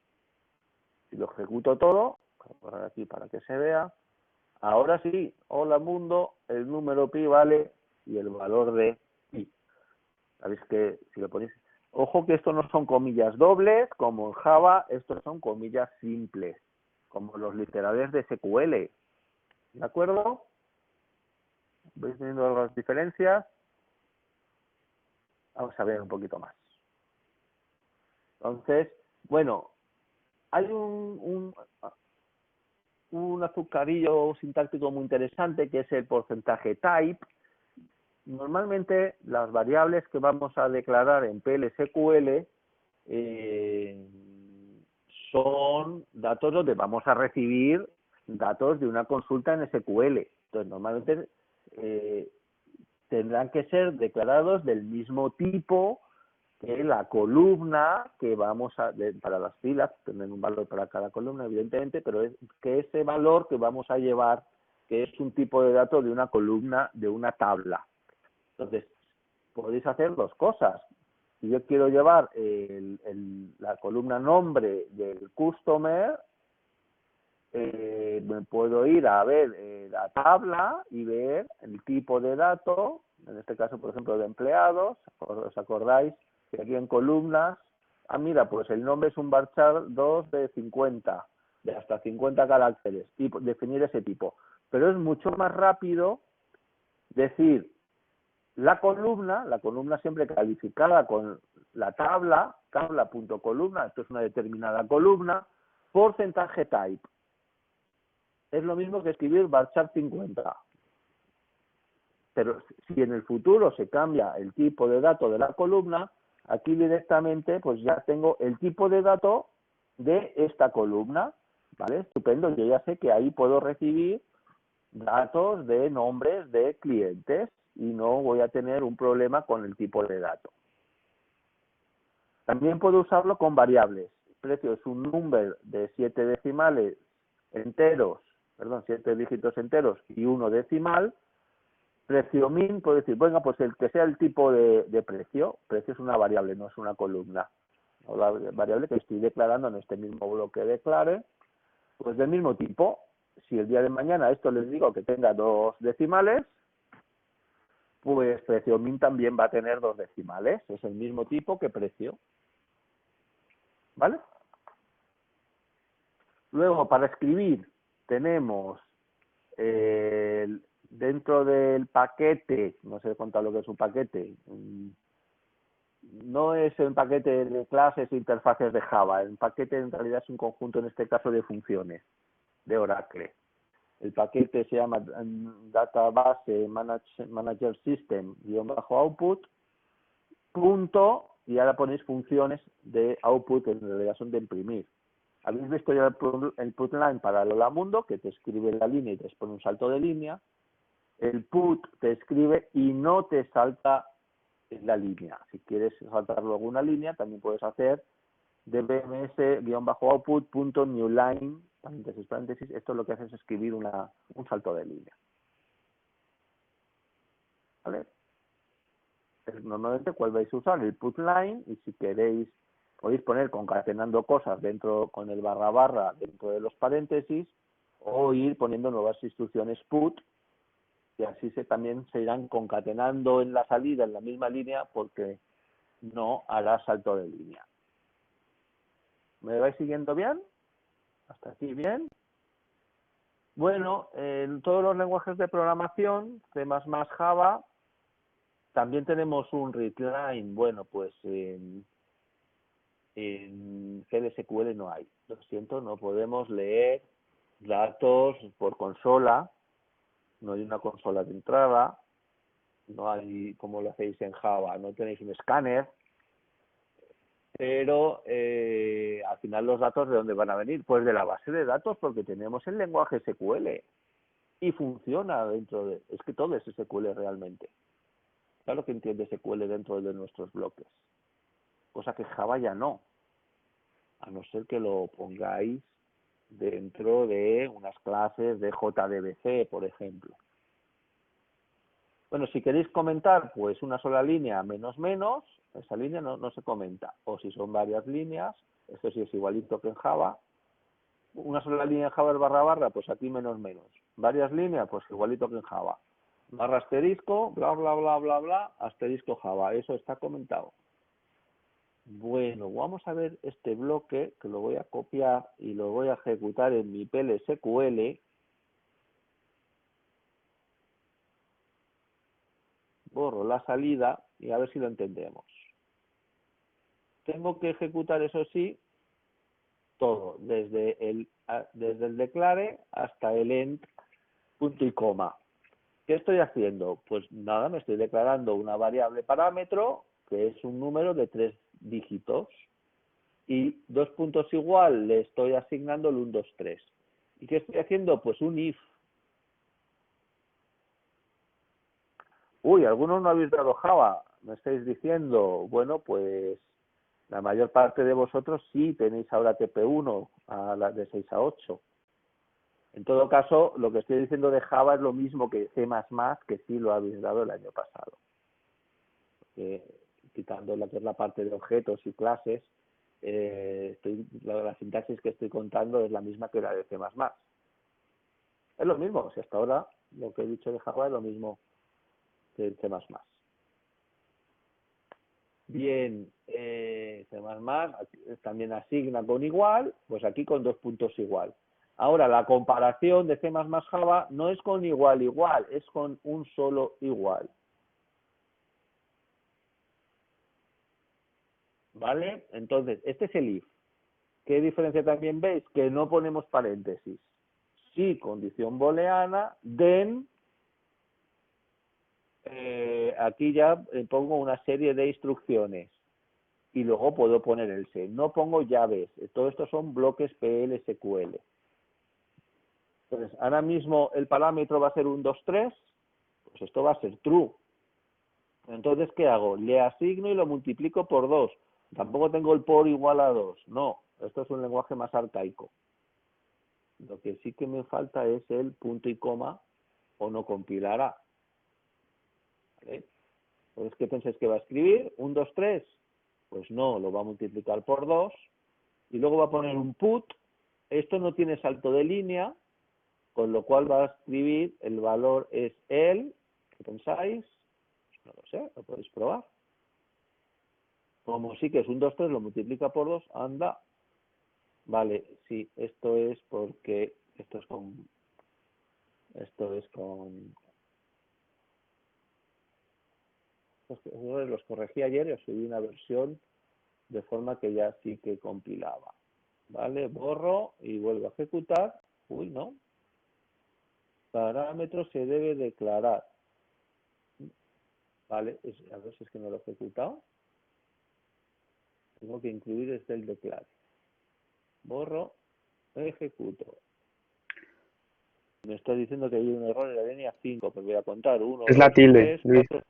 Si lo ejecuto todo, voy a poner aquí para que se vea, ahora sí, hola mundo, el número pi vale, y el valor de pi. Sabéis que si lo ponéis, ojo que esto no son comillas dobles como en Java, estos son comillas simples, como los literales de SQL, ¿de acuerdo? ¿Veis viendo las diferencias? Vamos a ver un poquito más. Entonces, bueno, hay un azucarillo sintáctico muy interesante que es el porcentaje type. Normalmente las variables que vamos a declarar en PLSQL son datos donde vamos a recibir datos de una consulta en SQL. Entonces, normalmente tendrán que ser declarados del mismo tipo que la columna que vamos para las filas, tener un valor para cada columna, evidentemente, pero es que ese valor que vamos a llevar, que es un tipo de dato de una columna, de una tabla. Entonces, podéis hacer dos cosas. Si yo quiero llevar la columna nombre del customer, me puedo ir a ver la tabla y ver el tipo de dato, en este caso, por ejemplo, de empleados. ¿Os acordáis que aquí en columnas, mira, pues el nombre es un varchar 2 de 50, de hasta 50 caracteres, y definir ese tipo. Pero es mucho más rápido decir la columna siempre calificada con la tabla.columna, esto es una determinada columna, porcentaje type. Es lo mismo que escribir varchar 50. Pero si en el futuro se cambia el tipo de dato de la columna, aquí directamente pues ya tengo el tipo de dato de esta columna, ¿vale? Estupendo, yo ya sé que ahí puedo recibir datos de nombres de clientes y no voy a tener un problema con el tipo de dato. También puedo usarlo con variables. Precio es un número de 7 decimales enteros, 7 dígitos enteros y 1 decimal. Precio min, puedo decir, venga, pues el que sea el tipo de precio. Precio es una variable, no es una columna. La variable que estoy declarando en este mismo bloque declare, pues del mismo tipo. Si el día de mañana esto les digo que tenga 2 decimales, pues precio min también va a tener 2 decimales. Es el mismo tipo que precio. ¿Vale? Luego, para escribir, tenemos dentro del paquete, no sé contar lo que es un paquete, no es un paquete de clases e interfaces de Java, el paquete en realidad es un conjunto, en este caso, de funciones de Oracle. El paquete se llama Database Manager System-output, punto, y ahora ponéis funciones de output, que en realidad son de imprimir. Habéis visto ya el put line para Lola Mundo, que te escribe la línea y te pone un salto de línea. El put te escribe y no te salta la línea. Si quieres saltar luego una línea, también puedes hacer dbms-output.newline, paréntesis, paréntesis. Esto lo que hace es escribir un salto de línea. ¿Vale? Normalmente, ¿cuál vais a usar? El put line, y si queréis, podéis poner concatenando cosas dentro con el barra barra dentro de los paréntesis, o ir poniendo nuevas instrucciones put, y así también se irán concatenando en la salida en la misma línea, porque no hará salto de línea. ¿Me vais siguiendo bien? ¿Hasta aquí bien? Bueno, en todos los lenguajes de programación, C++, Java, también tenemos un readline. Bueno, pues en GLSQL no hay. Lo siento, no podemos leer datos por consola, no hay una consola de entrada, no hay, como lo hacéis en Java, no tenéis un escáner, pero al final los datos, ¿de dónde van a venir? Pues de la base de datos, porque tenemos el lenguaje SQL y funciona dentro de... Es que todo es SQL realmente. Claro que entiende SQL dentro de nuestros bloques, cosa que Java ya no, a no ser que lo pongáis dentro de unas clases de JDBC, por ejemplo. Bueno, si queréis comentar, pues una sola línea menos menos, esa línea no se comenta. O si son varias líneas, esto sí es igualito que en Java. Una sola línea en Java es barra barra, pues aquí menos menos. Varias líneas, pues igualito que en Java. Barra asterisco, bla bla bla bla bla, asterisco Java. Eso está comentado. Bueno, vamos a ver este bloque, que lo voy a copiar y lo voy a ejecutar en mi PLSQL. Borro la salida y a ver si lo entendemos. Tengo que ejecutar, eso sí, todo, desde el declare hasta el end, punto y coma. ¿Qué estoy haciendo? Pues nada, me estoy declarando una variable parámetro, que es un número de 3 dígitos, y dos puntos igual le estoy asignando el 1, 2, 3. ¿Y qué estoy haciendo? Pues un if. Uy, algunos no habéis dado Java, me estáis diciendo. Bueno, pues la mayor parte de vosotros sí tenéis ahora TP1 a las de 6 a 8. En todo caso, lo que estoy diciendo de Java es lo mismo que C++, que sí lo habéis dado el año pasado. Quitando lo que es la parte de objetos y clases, la sintaxis que estoy contando es la misma que la de C++. Es lo mismo, si hasta ahora lo que he dicho de Java es lo mismo que el C++. Bien, C++ también asigna con igual, pues aquí con 2 puntos igual. Ahora, la comparación de C++ Java no es con igual igual, es con un solo igual. ¿Vale? Entonces, este es el if. ¿Qué diferencia también veis? Que no ponemos paréntesis. Sí, condición booleana, then, aquí ya pongo una serie de instrucciones y luego puedo poner el else. No pongo llaves. Todo esto son bloques PLSQL. Entonces, ahora mismo el parámetro va a ser 1, 2, 3, pues esto va a ser true. Entonces, ¿qué hago? Le asigno y lo multiplico por 2. Tampoco tengo el por igual a 2. No, esto es un lenguaje más arcaico. Lo que sí que me falta es el punto y coma o no compilará. ¿Vale? Entonces, ¿qué pensáis que va a escribir? 1, 2, 3. Pues no, lo va a multiplicar por 2. Y luego va a poner un put. Esto no tiene salto de línea, con lo cual va a escribir el valor es el. ¿Qué pensáis? No lo sé, lo podéis probar. Como sí que es 1, 2, 3, lo multiplica por 2, anda. Vale, sí, esto es porque esto es con estos errores los corregí ayer y os subí una versión de forma que ya sí que compilaba. ¿Vale? Borro y vuelvo a ejecutar. Uy, no. Parámetro se debe declarar. Vale, a ver si es que no lo he ejecutado. Tengo que incluir este el declare. Borro, ejecuto. Me está diciendo que hay un error en la línea 5, pues voy a contar. 1, Es la 2, tilde, 3, Luis. 4.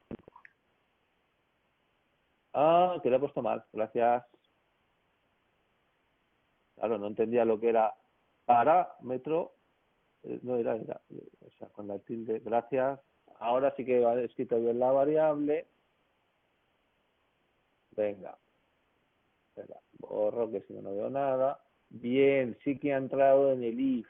Ah, que lo he puesto mal. Gracias. Claro, no entendía lo que era parámetro. No era, o sea, con la tilde. Gracias. Ahora sí que he escrito bien la variable. Venga. Espera, borro que si no, no veo nada. Bien, sí que ha entrado en el if.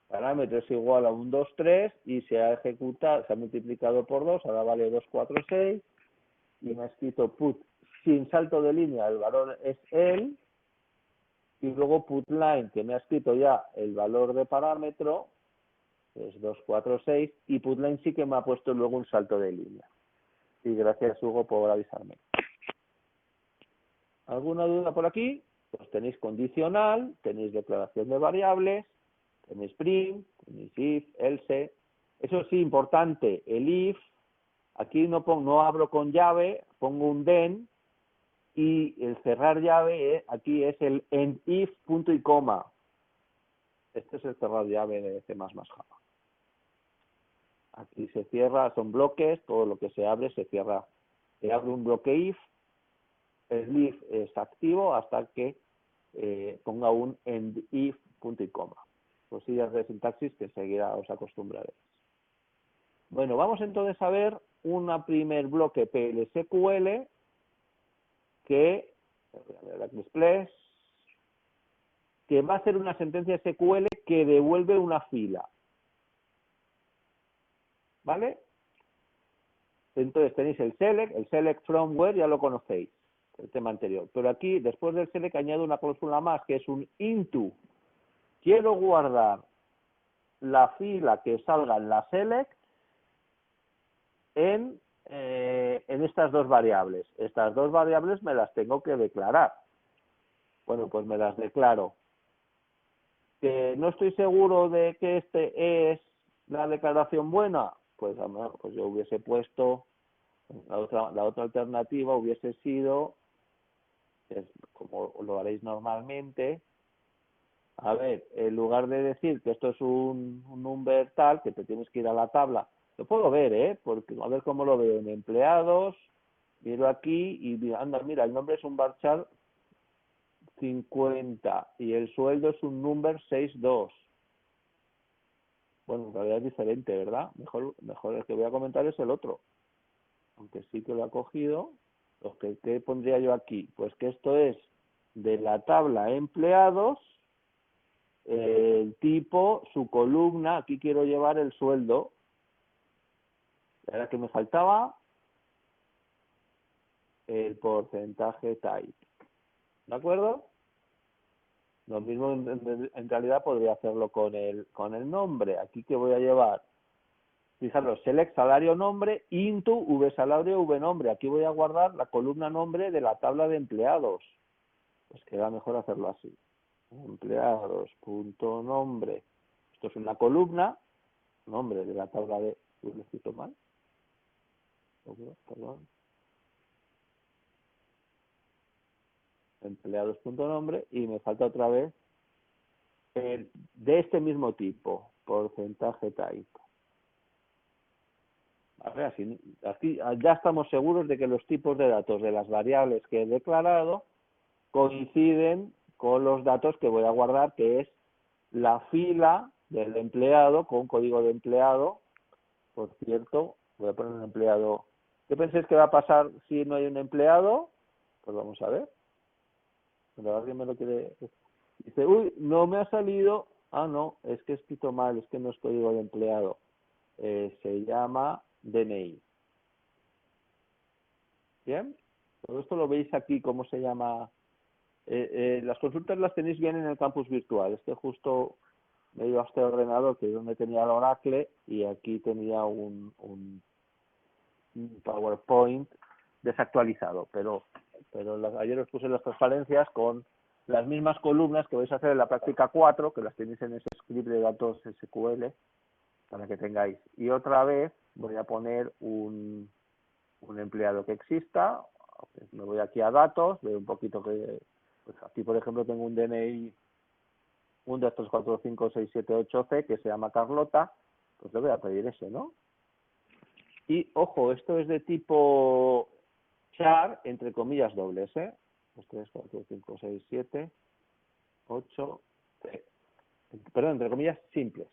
Parámetro es igual a 1, 2, 3 y se ha ejecutado, se ha multiplicado por 2, ahora vale 2, 4, 6 y me ha escrito put sin salto de línea, el valor es el, y luego put line, que me ha escrito ya el valor de parámetro, es 2, 4, 6, y put line sí que me ha puesto luego un salto de línea. Y gracias, Hugo, por avisarme. ¿Alguna duda por aquí? Pues tenéis condicional, tenéis declaración de variables, tenéis print, tenéis if, else. Eso sí, importante, el if, aquí no abro con llave, pongo un then, y el cerrar llave aquí es el end if, punto y coma. Este es el cerrar llave de C++ Java. Aquí se cierra, son bloques, todo lo que se abre se cierra. Se abre un bloque if, el if es activo hasta que ponga un end if, punto y coma. Cosillas de sintaxis que enseguida os acostumbraréis. Bueno, vamos entonces a ver un primer bloque PLSQL que va a hacer una sentencia SQL que devuelve una fila. ¿Vale? Entonces tenéis el select from where, ya lo conocéis, el tema anterior. Pero aquí, después del select, añado una cláusula más, que es un into. Quiero guardar la fila que salga en la select en estas dos variables. Estas dos variables me las tengo que declarar. Bueno, pues me las declaro. Que no estoy seguro de que este es la declaración buena, pues a lo mejor pues yo hubiese puesto la otra alternativa hubiese sido, como lo haréis normalmente, a ver, en lugar de decir que esto es un number tal, que te tienes que ir a la tabla, lo puedo ver, porque a ver cómo lo veo en empleados, miro aquí y anda, mira, el nombre es un varchar 50 y el sueldo es un number 62. Bueno, en realidad es diferente, ¿verdad? Mejor el que voy a comentar es el otro. Aunque sí que lo ha cogido. ¿Qué pondría yo aquí? Pues que esto es de la tabla empleados, el tipo, su columna, aquí quiero llevar el sueldo. Ahora que me faltaba el porcentaje type. ¿De acuerdo? Lo mismo en realidad podría hacerlo con el nombre. Aquí que voy a llevar, fijaros, select salario nombre into v salario v nombre. Aquí voy a guardar la columna nombre de la tabla de empleados. Pues queda mejor hacerlo así. Empleados, punto nombre. Esto es una columna, nombre de la tabla de... ¿Lo he escrito mal? Perdón. Empleados, punto nombre. Y me falta otra vez de este mismo tipo, porcentaje type. Vale, aquí ya estamos seguros de que los tipos de datos de las variables que he declarado coinciden con los datos que voy a guardar, que es la fila del empleado con código de empleado. Por cierto, voy a poner un empleado. ¿Qué pensáis que va a pasar si no hay un empleado? Pues vamos a ver. Pero alguien me lo quiere... Dice, uy, no me ha salido... Ah, no, es que he escrito mal, es que no es código de empleado. Se llama DNI. ¿Bien? Todo esto lo veis aquí, cómo se llama. Las consultas las tenéis bien en el campus virtual. Es que justo me he ido a este ordenador, que es donde tenía el Oracle, y aquí tenía un PowerPoint desactualizado, pero ayer os puse las transparencias con las mismas columnas que vais a hacer en la práctica 4, que las tenéis en ese script de datos SQL, para que tengáis. Y otra vez voy a poner un empleado que exista. Me voy aquí a datos, veo un poquito que, pues aquí por ejemplo tengo un DNI, un 2, 3, 4, 5, 6, 7, 8C, que se llama Carlota, pues le voy a pedir ese, ¿no? Y ojo, esto es de tipo char, entre comillas dobles, 2, 3, 4, 5, 6, 7, 8, perdón, entre comillas simples.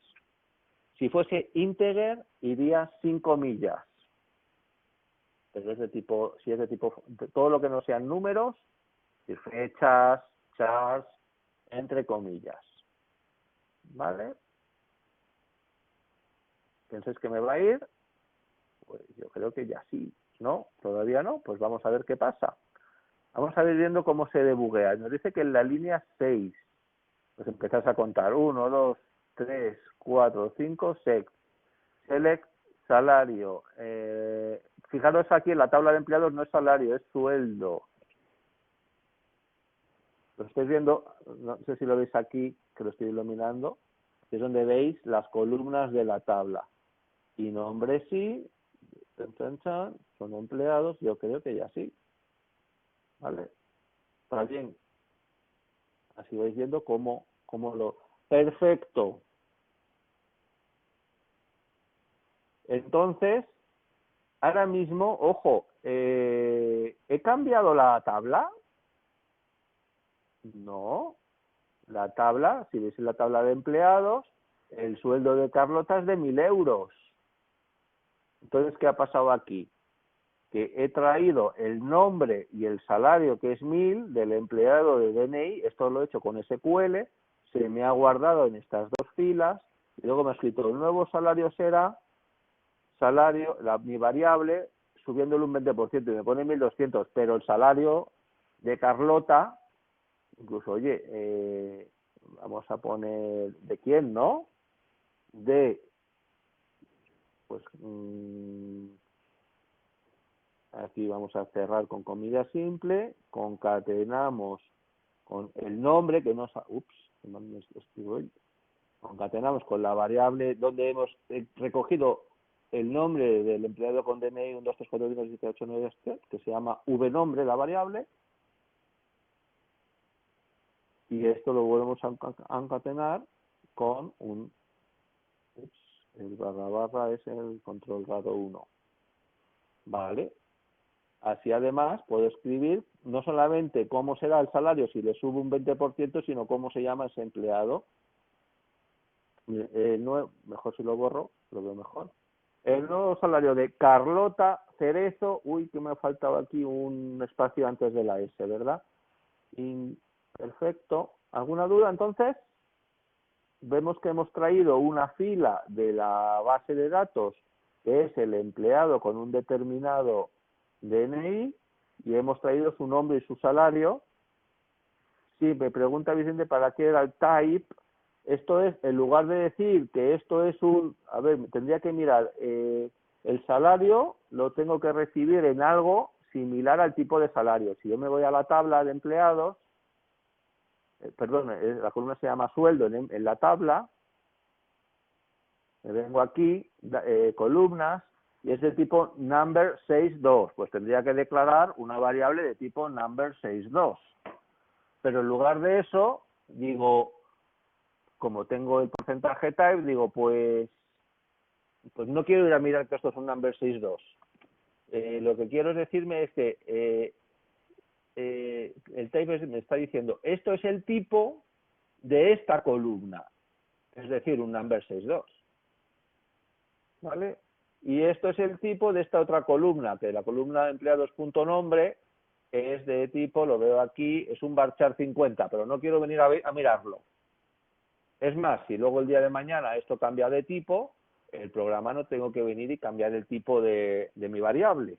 Si fuese integer, iría sin comillas. Pero es de tipo, si es de tipo, todo lo que no sean números, fechas, chars, entre comillas. ¿Vale? ¿Pensáis que me va a ir? Pues yo creo que ya sí. ¿No? ¿Todavía no? Pues vamos a ver qué pasa. Vamos a ir viendo cómo se debuguea. Nos dice que en la línea 6, pues empezás a contar 1, 2, 3, 4, 5, select, salario. Fijaros aquí en la tabla de empleados no es salario, es sueldo. Lo estáis viendo, no sé si lo veis aquí, que lo estoy iluminando, que es donde veis las columnas de la tabla. Y nombre sí, son empleados, yo creo que ya sí. ¿Vale? Está bien. Así vais viendo cómo lo... Perfecto. Entonces, ahora mismo, ojo, ¿he cambiado la tabla? No. La tabla, si veis en la tabla de empleados, el sueldo de Carlota es de 1.000 euros. Entonces, ¿qué ha pasado aquí? Que he traído el nombre y el salario, que es 1.000, del empleado de DNI, esto lo he hecho con SQL, se me ha guardado en estas dos filas, y luego me ha escrito, el nuevo salario será salario, mi variable, subiéndole un 20%, y me pone 1.200, pero el salario de Carlota, incluso, oye, vamos a poner, ¿de quién, no? De, pues, aquí vamos a cerrar con comida simple, concatenamos con el nombre, que no, concatenamos con la variable donde hemos recogido el nombre del empleado con DNI 1, 2, 3, 4, 5, 6, 7, 8, 9, 10, que se llama vnombre, la variable, y esto lo volvemos a concatenar con el barra es el control grado 1. Vale. Así además puedo escribir no solamente cómo será el salario si le subo un 20%, sino cómo se llama ese empleado. Mejor si lo borro, lo veo mejor. El nuevo salario de Carlota Cerezo, que me ha faltado aquí un espacio antes de la S, ¿verdad? Perfecto. ¿Alguna duda entonces? Vemos que hemos traído una fila de la base de datos, que es el empleado con un determinado DNI, y hemos traído su nombre y su salario. Sí, me pregunta Vicente para qué era el type. Esto es, en lugar de decir que esto es a ver, tendría que mirar, el salario lo tengo que recibir en algo similar al tipo de salario. Si yo me voy a la tabla de empleados, perdón, la columna se llama sueldo en la tabla, me vengo aquí, columnas, y es de tipo number 62, pues tendría que declarar una variable de tipo number 62. Pero en lugar de eso, digo, como tengo el porcentaje type, digo, pues no quiero ir a mirar que esto es un number 62. Lo que quiero decirme es que el type me está diciendo, esto es el tipo de esta columna, es decir, un number 62. ¿Vale? Y esto es el tipo de esta otra columna, que la columna de empleados.nombre es de tipo, lo veo aquí, es un varchar 50, pero no quiero venir a mirarlo. Es más, si luego el día de mañana esto cambia de tipo, el programa no tengo que venir y cambiar el tipo de mi variable.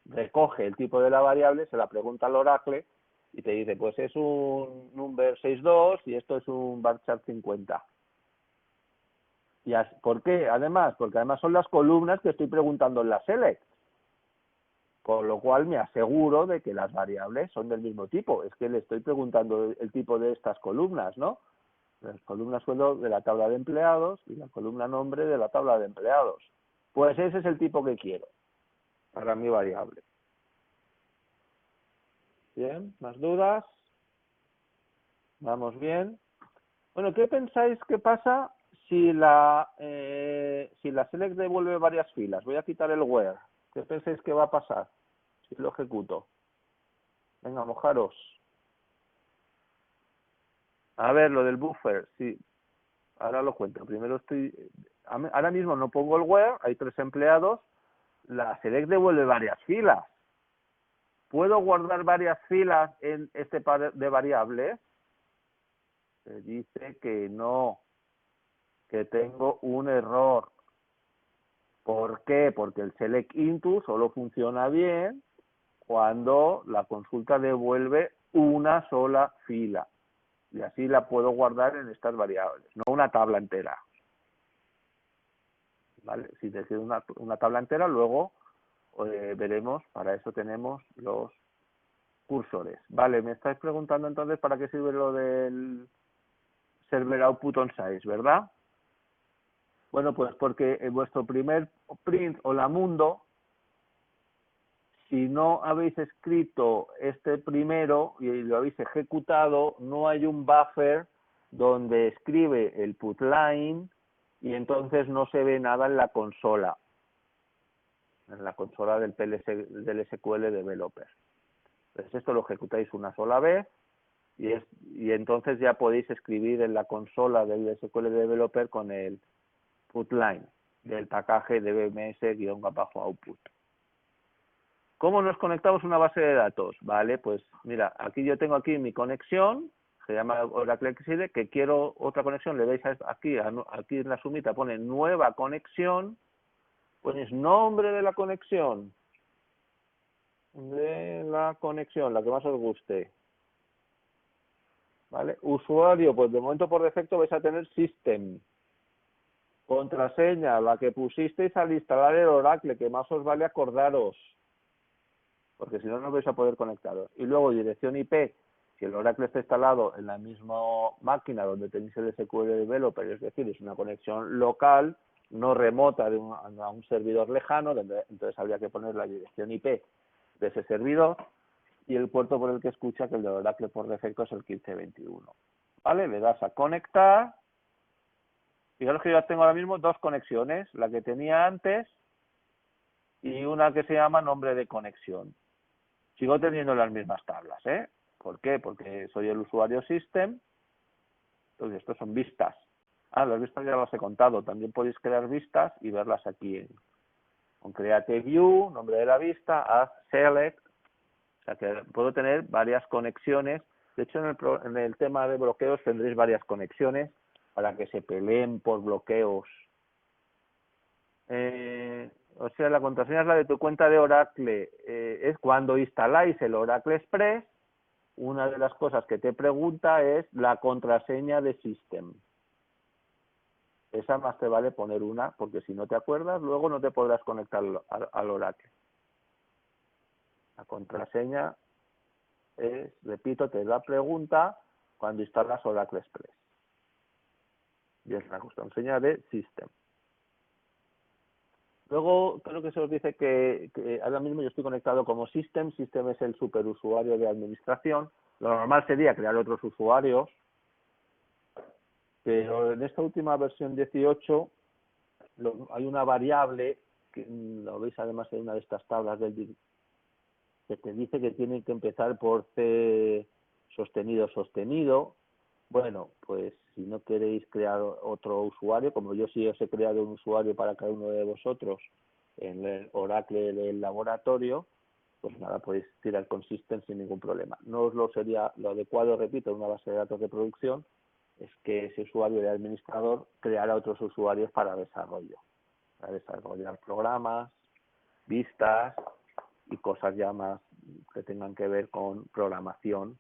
Recoge el tipo de la variable, se la pregunta al Oracle y te dice, pues es un number 62 y esto es un varchar 50. ¿Por qué? Además, porque además son las columnas que estoy preguntando en la select. Con lo cual me aseguro de que las variables son del mismo tipo. Es que le estoy preguntando el tipo de estas columnas, ¿no? La columna sueldo de la tabla de empleados y la columna nombre de la tabla de empleados. Pues ese es el tipo que quiero para mi variable. Bien, ¿más dudas? ¿Vamos bien? Bueno, ¿qué pensáis que pasa si la select devuelve varias filas? Voy a quitar el where. ¿Qué pensáis que va a pasar si lo ejecuto? Venga, mojaros. A ver, lo del buffer, sí. Ahora lo cuento. Primero ahora mismo no pongo el where, hay 3 empleados. La select devuelve varias filas. ¿Puedo guardar varias filas en este par de variables? Se dice que no, que tengo un error. ¿Por qué? Porque el select into solo funciona bien cuando la consulta devuelve una sola fila. Y así la puedo guardar en estas variables, no una tabla entera. ¿Vale? Si decide una tabla entera, luego veremos, para eso tenemos los cursores. Vale, me estáis preguntando entonces para qué sirve lo del server output on size, ¿verdad? Bueno, pues porque en vuestro primer print o la mundo, si no habéis escrito este primero y lo habéis ejecutado, no hay un buffer donde escribe el put line y entonces no se ve nada en la consola del del SQL Developer. Entonces esto lo ejecutáis una sola vez y entonces ya podéis escribir en la consola del SQL Developer con el put line del package dbms-output. ¿Cómo nos conectamos a una base de datos? Vale, pues mira, aquí yo tengo aquí mi conexión, se llama Oracle Exide, que quiero otra conexión, le veis aquí en la sumita pone nueva conexión, pones nombre de la conexión, la que más os guste. ¿Vale? Usuario, pues de momento por defecto vais a tener system. Contraseña, la que pusisteis al instalar el Oracle, que más os vale acordaros, porque si no, no vais a poder conectaros. Y luego dirección IP, si el Oracle está instalado en la misma máquina donde tenéis el SQL Developer, es decir, es una conexión local, no remota a un servidor lejano, entonces habría que poner la dirección IP de ese servidor y el puerto por el que escucha, que el de Oracle por defecto es el 1521. ¿Vale? Le das a conectar. Fijaros que yo tengo ahora mismo 2 conexiones, la que tenía antes y una que se llama nombre de conexión. Sigo teniendo las mismas tablas, ¿eh? ¿Por qué? Porque soy el usuario system. Entonces, estos son vistas. Las vistas ya las he contado. También podéis crear vistas y verlas aquí con Create View, nombre de la vista, Add Select. O sea que puedo tener varias conexiones. De hecho, en el tema de bloqueos tendréis varias conexiones para que se peleen por bloqueos. O sea, la contraseña es la de tu cuenta de Oracle. Es cuando instaláis el Oracle Express, una de las cosas que te pregunta es la contraseña de System. Esa más te vale poner una, porque si no te acuerdas, luego no te podrás conectar al Oracle. La contraseña es, repito, te da pregunta cuando instalas Oracle Express. Y es la contraseña de System. Luego, creo que se os dice que ahora mismo yo estoy conectado como System. System es el superusuario de administración. Lo normal sería crear otros usuarios, pero en esta última versión 18 hay una variable, que lo veis además en una de estas tablas que te dice que tienen que empezar por C sostenido. Bueno, pues si no queréis crear otro usuario, como yo sí os he creado un usuario para cada uno de vosotros en el Oracle del laboratorio, pues nada, podéis tirar con System sin ningún problema. No os lo sería lo adecuado, repito, en una base de datos de producción, es que ese usuario de administrador creara otros usuarios para desarrollar programas, vistas y cosas ya más que tengan que ver con programación,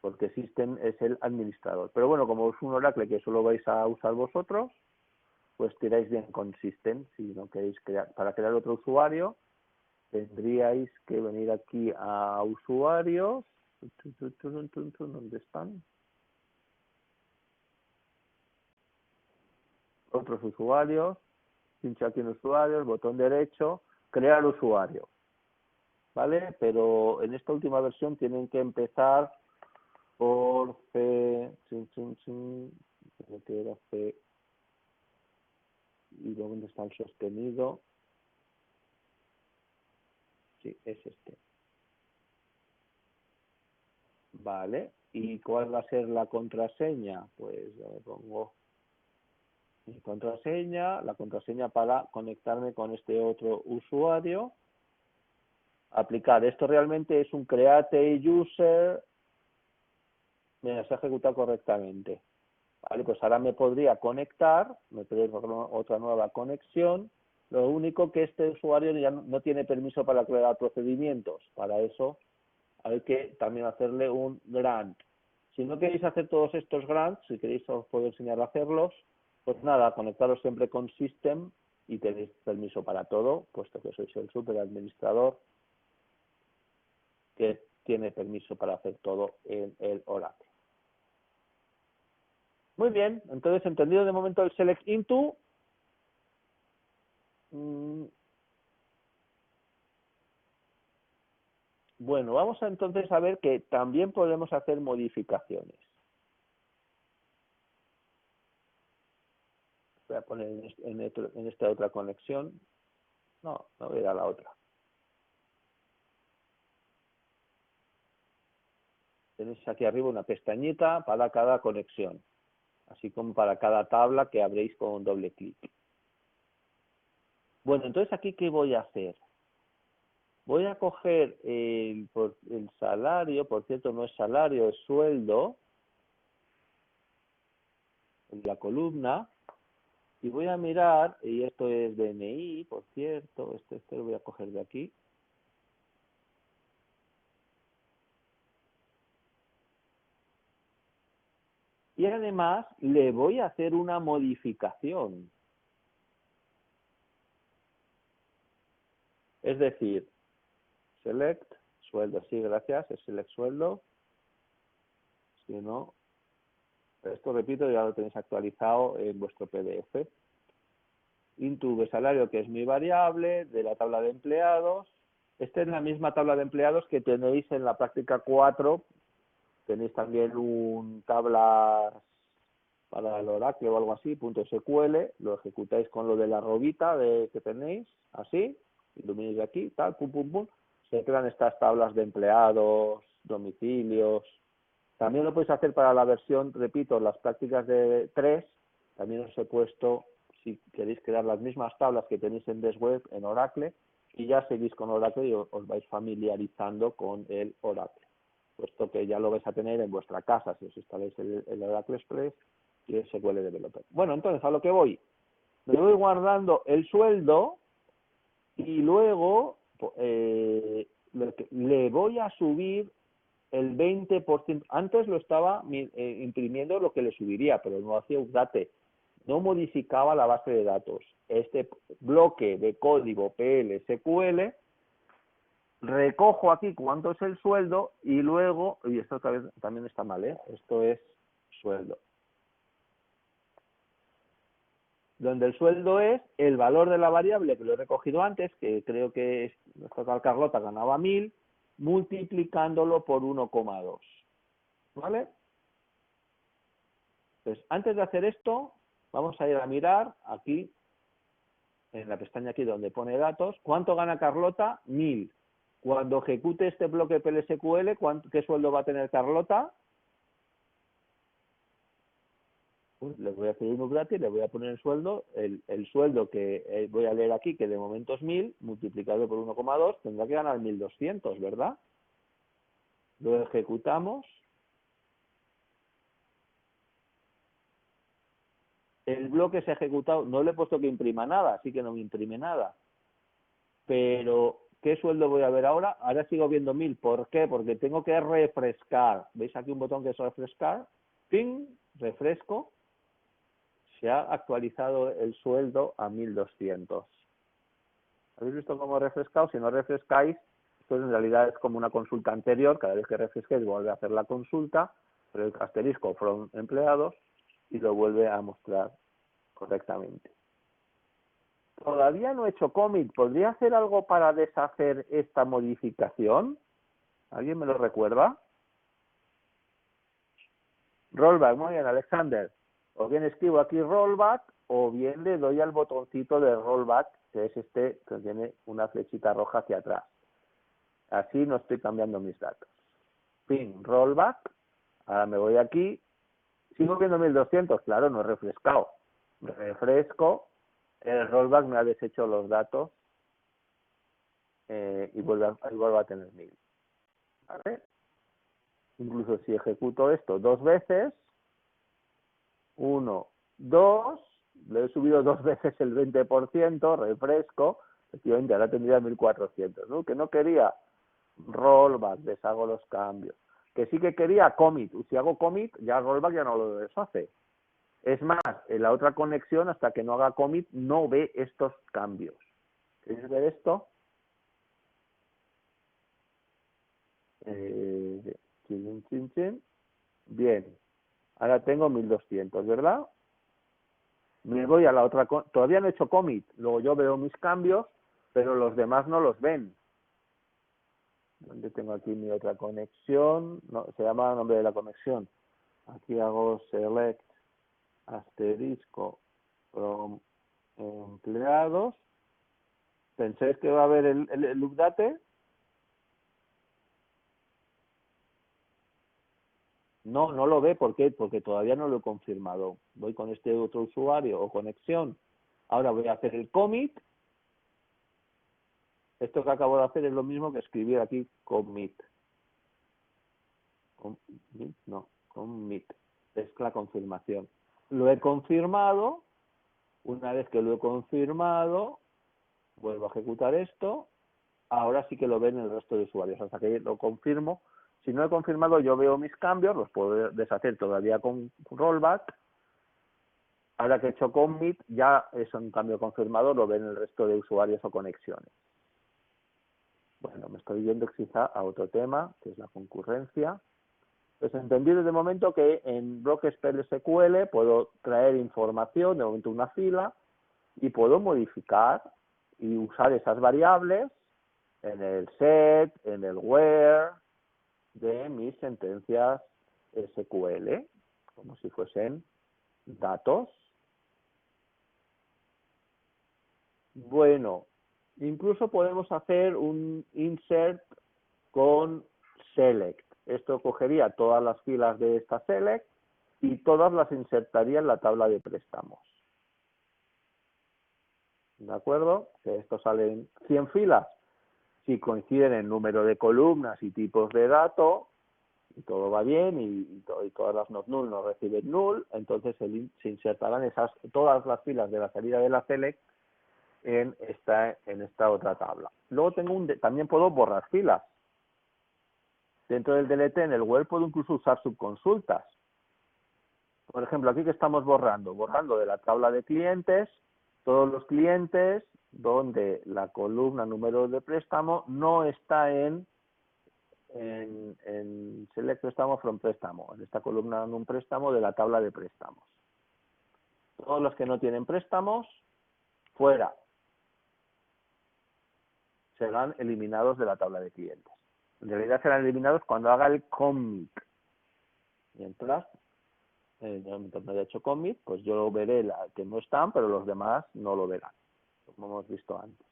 porque System es el administrador. Pero bueno, como es un Oracle que solo vais a usar vosotros, pues tiráis bien con System. Si no queréis crear, para crear otro usuario, tendríais que venir aquí a usuarios. ¿Dónde están? Otros usuarios. Pincha aquí en usuarios, botón derecho, crear usuario. ¿Vale? Pero en esta última versión tienen que empezar por C, que era C, y luego dónde está el sostenido. Sí, es este. Vale, ¿y cuál va a ser la contraseña? Pues ya me pongo mi contraseña, la contraseña para conectarme con este otro usuario. Aplicar, esto realmente es un create user. Mira, se ha ejecutado correctamente. Vale, pues ahora me podría conectar, me podría otra nueva conexión. Lo único que este usuario ya no tiene permiso para crear procedimientos. Para eso hay que también hacerle un grant. Si no queréis hacer todos estos grants, si queréis os puedo enseñar a hacerlos, pues nada, conectaros siempre con System y tenéis permiso para todo, puesto que sois el superadministrador que tiene permiso para hacer todo en el Oracle. Muy bien, entonces entendido de momento el select into. Bueno, vamos a entonces a ver que también podemos hacer modificaciones. Voy a poner en esta otra conexión. No voy a ir a la otra. Tenéis aquí arriba una pestañita para cada conexión, así como para cada tabla que abréis con un doble clic. Bueno, entonces aquí, ¿qué voy a hacer? Voy a coger el salario, por cierto no es salario, es sueldo, en la columna, y voy a mirar, y esto es DNI, por cierto, este lo voy a coger de aquí. Y además le voy a hacer una modificación. Es decir, select, sueldo, sí, gracias, es select sueldo. Si no, esto repito, ya lo tenéis actualizado en vuestro PDF. Into de salario, que es mi variable, de la tabla de empleados. Esta es la misma tabla de empleados que tenéis en la práctica 4. Tenéis también un tabla para el Oracle o algo así, .sql, lo ejecutáis con lo de la robita que tenéis, así, y lo miráis de aquí, tal, pum, pum, pum, se crean estas tablas de empleados, domicilios. También lo podéis hacer para la versión, repito, las prácticas de 3, también os he puesto, si queréis crear las mismas tablas que tenéis en DeskWeb, en Oracle, y ya seguís con Oracle y os vais familiarizando con el Oracle, puesto que ya lo vais a tener en vuestra casa, si os instaláis el Oracle Express y el SQL Developer. Bueno, entonces, a lo que voy. Me voy guardando el sueldo y luego le voy a subir el 20%. Antes lo estaba imprimiendo lo que le subiría, pero no hacía update. No modificaba la base de datos. Este bloque de código PL-SQL, recojo aquí cuánto es el sueldo y luego, y esto también está mal, esto es sueldo. Donde el sueldo es el valor de la variable que lo he recogido antes, que creo que nuestra tal Carlota ganaba 1000, multiplicándolo por 1,2. ¿Vale? Entonces, antes de hacer esto, vamos a ir a mirar aquí, en la pestaña aquí donde pone datos, ¿cuánto gana Carlota? 1000. Cuando ejecute este bloque PLSQL, ¿qué sueldo va a tener Carlota? Pues le voy a hacer un update y le voy a poner el sueldo, el sueldo que voy a leer aquí, que de momento es 1000, multiplicado por 1,2, tendrá que ganar 1200, ¿verdad? Lo ejecutamos. El bloque se ha ejecutado, no le he puesto que imprima nada, así que no me imprime nada. Pero, ¿qué sueldo voy a ver ahora? Ahora sigo viendo 1000. ¿Por qué? Porque tengo que refrescar. ¿Veis aquí un botón que es refrescar? ¡Ping! Refresco. se ha actualizado el sueldo a 1.200. ¿Habéis visto cómo he refrescado? Si no refrescáis, esto en realidad es como una consulta anterior. Cada vez que refresquéis vuelve a hacer la consulta, pero el asterisco from empleados y lo vuelve a mostrar correctamente. Todavía no he hecho commit. ¿Podría hacer algo para deshacer esta modificación? ¿Alguien me lo recuerda? Rollback, muy bien, Alexander. O bien escribo aquí rollback o bien le doy al botoncito de rollback, que es este que tiene una flechita roja hacia atrás. Así no estoy cambiando mis datos. Fin, rollback. Ahora me voy aquí. Sigo viendo 1.200, claro, no he refrescado. Refresco. El rollback me ha deshecho los datos y vuelvo a tener 1.000. ¿Vale? Incluso si ejecuto esto 2 veces, 1, 2, le he subido 2 veces el 20%, refresco, efectivamente ahora tendría 1.400, ¿no? Que no quería rollback, deshago los cambios. Que sí que quería commit, si hago commit, ya rollback ya no lo deshace. Es más, en la otra conexión, hasta que no haga commit, no ve estos cambios. ¿Queréis ver esto? Bien, ahora tengo 1.200, ¿verdad? Me voy a la otra, todavía no he hecho commit, luego yo veo mis cambios, pero los demás no los ven. ¿Dónde tengo aquí mi otra conexión? No, se llama el nombre de la conexión. Aquí hago select asterisco from empleados. ¿Pensáis que va a haber el update? No, no lo ve. ¿Por qué? Porque todavía no lo he confirmado. Voy con este otro usuario o conexión. Ahora voy a hacer el commit. Esto que acabo de hacer es lo mismo que escribir aquí commit. Commit, no, commit. Es la confirmación. Lo he confirmado. Una vez que lo he confirmado, vuelvo a ejecutar esto. Ahora sí que lo ven el resto de usuarios. Hasta que lo confirmo. Si no he confirmado, yo veo mis cambios, los puedo deshacer todavía con rollback. Ahora que he hecho commit, ya es un cambio confirmado, lo ven el resto de usuarios o conexiones. Bueno, me estoy yendo quizá a otro tema, que es la concurrencia. Pues entendido de momento que en bloques PLSQL puedo traer información, de momento una fila, y puedo modificar y usar esas variables en el set, en el where, de mis sentencias SQL, como si fuesen datos. Bueno, incluso podemos hacer un insert con select. Esto cogería todas las filas de esta select y todas las insertaría en la tabla de préstamos. ¿De acuerdo? Que esto salen 100 filas. Si coinciden en número de columnas y tipos de dato, y todo va bien, y todas las not null no reciben null, entonces se insertarán todas las filas de la salida de la select en esta otra tabla. Luego también puedo borrar filas. Dentro del delete, en el web, puedo incluso usar subconsultas. Por ejemplo, aquí que estamos borrando de la tabla de clientes, todos los clientes donde la columna número de préstamo no está en select préstamo from préstamo, en esta columna en un préstamo de la tabla de préstamos. Todos los que no tienen préstamos, fuera. Serán eliminados de la tabla de clientes. En realidad serán eliminados cuando haga el commit. Mientras no haya hecho commit, pues yo veré que no están, pero los demás no lo verán, como hemos visto antes.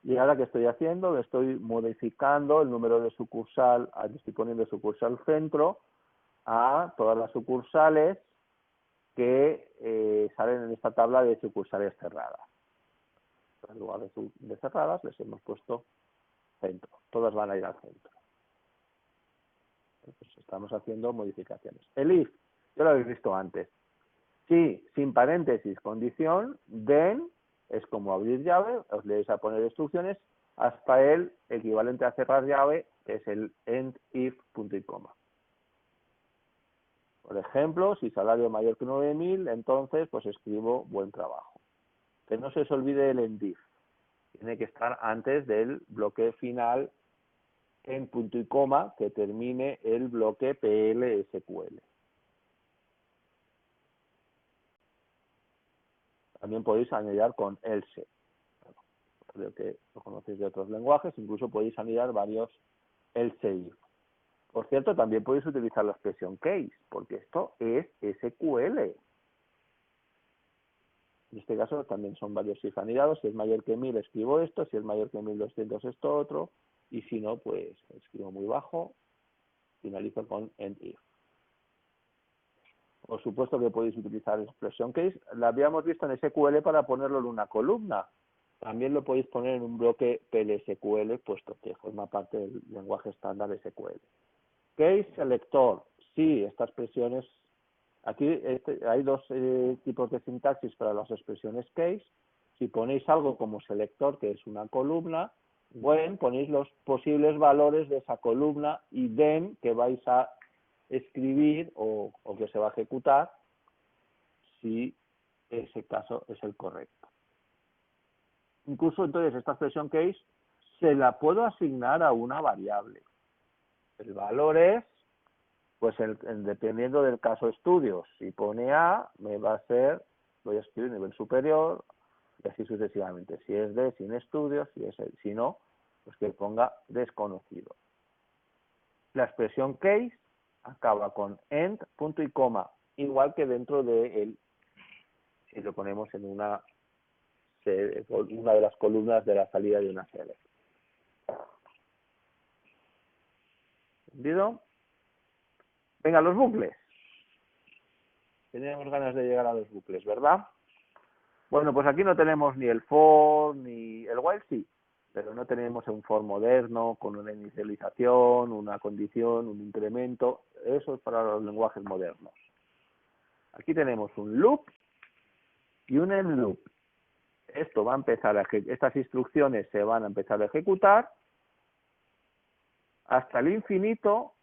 Y ahora, ¿qué estoy haciendo? Estoy modificando el número de sucursal, estoy poniendo sucursal centro a todas las sucursales que salen en esta tabla de sucursales cerradas. En lugar de cerradas les hemos puesto centro. Todas van a ir al centro. Pues estamos haciendo modificaciones. El if, ya lo habéis visto antes. Si sin paréntesis condición, then es como abrir llave, os le vais a poner instrucciones hasta el equivalente a cerrar llave, que es el end if punto y coma. Por ejemplo, si salario mayor que 9.000, entonces pues escribo buen trabajo. Que no se os olvide el endif. Tiene que estar antes del bloque final en punto y coma que termine el bloque PLSQL. También podéis añadir con else. Bueno, creo que lo conocéis de otros lenguajes, incluso podéis añadir varios else if. Por cierto, también podéis utilizar la expresión case, porque esto es SQL. En este caso también son varios if anidados. Si es mayor que 1000 escribo esto, si es mayor que 1200 esto otro, y si no, pues escribo muy bajo, finalizo con end if. Por supuesto que podéis utilizar expression case. La habíamos visto en SQL para ponerlo en una columna. También lo podéis poner en un bloque PLSQL, puesto que forma parte del lenguaje estándar SQL. Case selector. Sí, estas expresiones. Aquí hay dos tipos de sintaxis para las expresiones case. Si ponéis algo como selector, que es una columna, when ponéis los posibles valores de esa columna y then que vais a escribir o que se va a ejecutar si ese caso es el correcto. Incluso entonces esta expresión case se la puedo asignar a una variable. El valor es, pues dependiendo del caso estudios, si pone A, me va a ser, voy a escribir nivel superior y así sucesivamente. Si es D, sin estudios, si no, pues que ponga desconocido. La expresión case acaba con end, punto y coma, igual que dentro de él, si lo ponemos en una de las columnas de la salida de una serie. ¿Entendido? Venga, los bucles. Teníamos ganas de llegar a los bucles, ¿verdad? Bueno, pues aquí no tenemos ni el for ni el while sí, pero no tenemos un for moderno con una inicialización, una condición, un incremento. Eso es para los lenguajes modernos. Aquí tenemos un loop y un end loop. Esto va a empezar estas instrucciones se van a empezar a ejecutar hasta el infinito,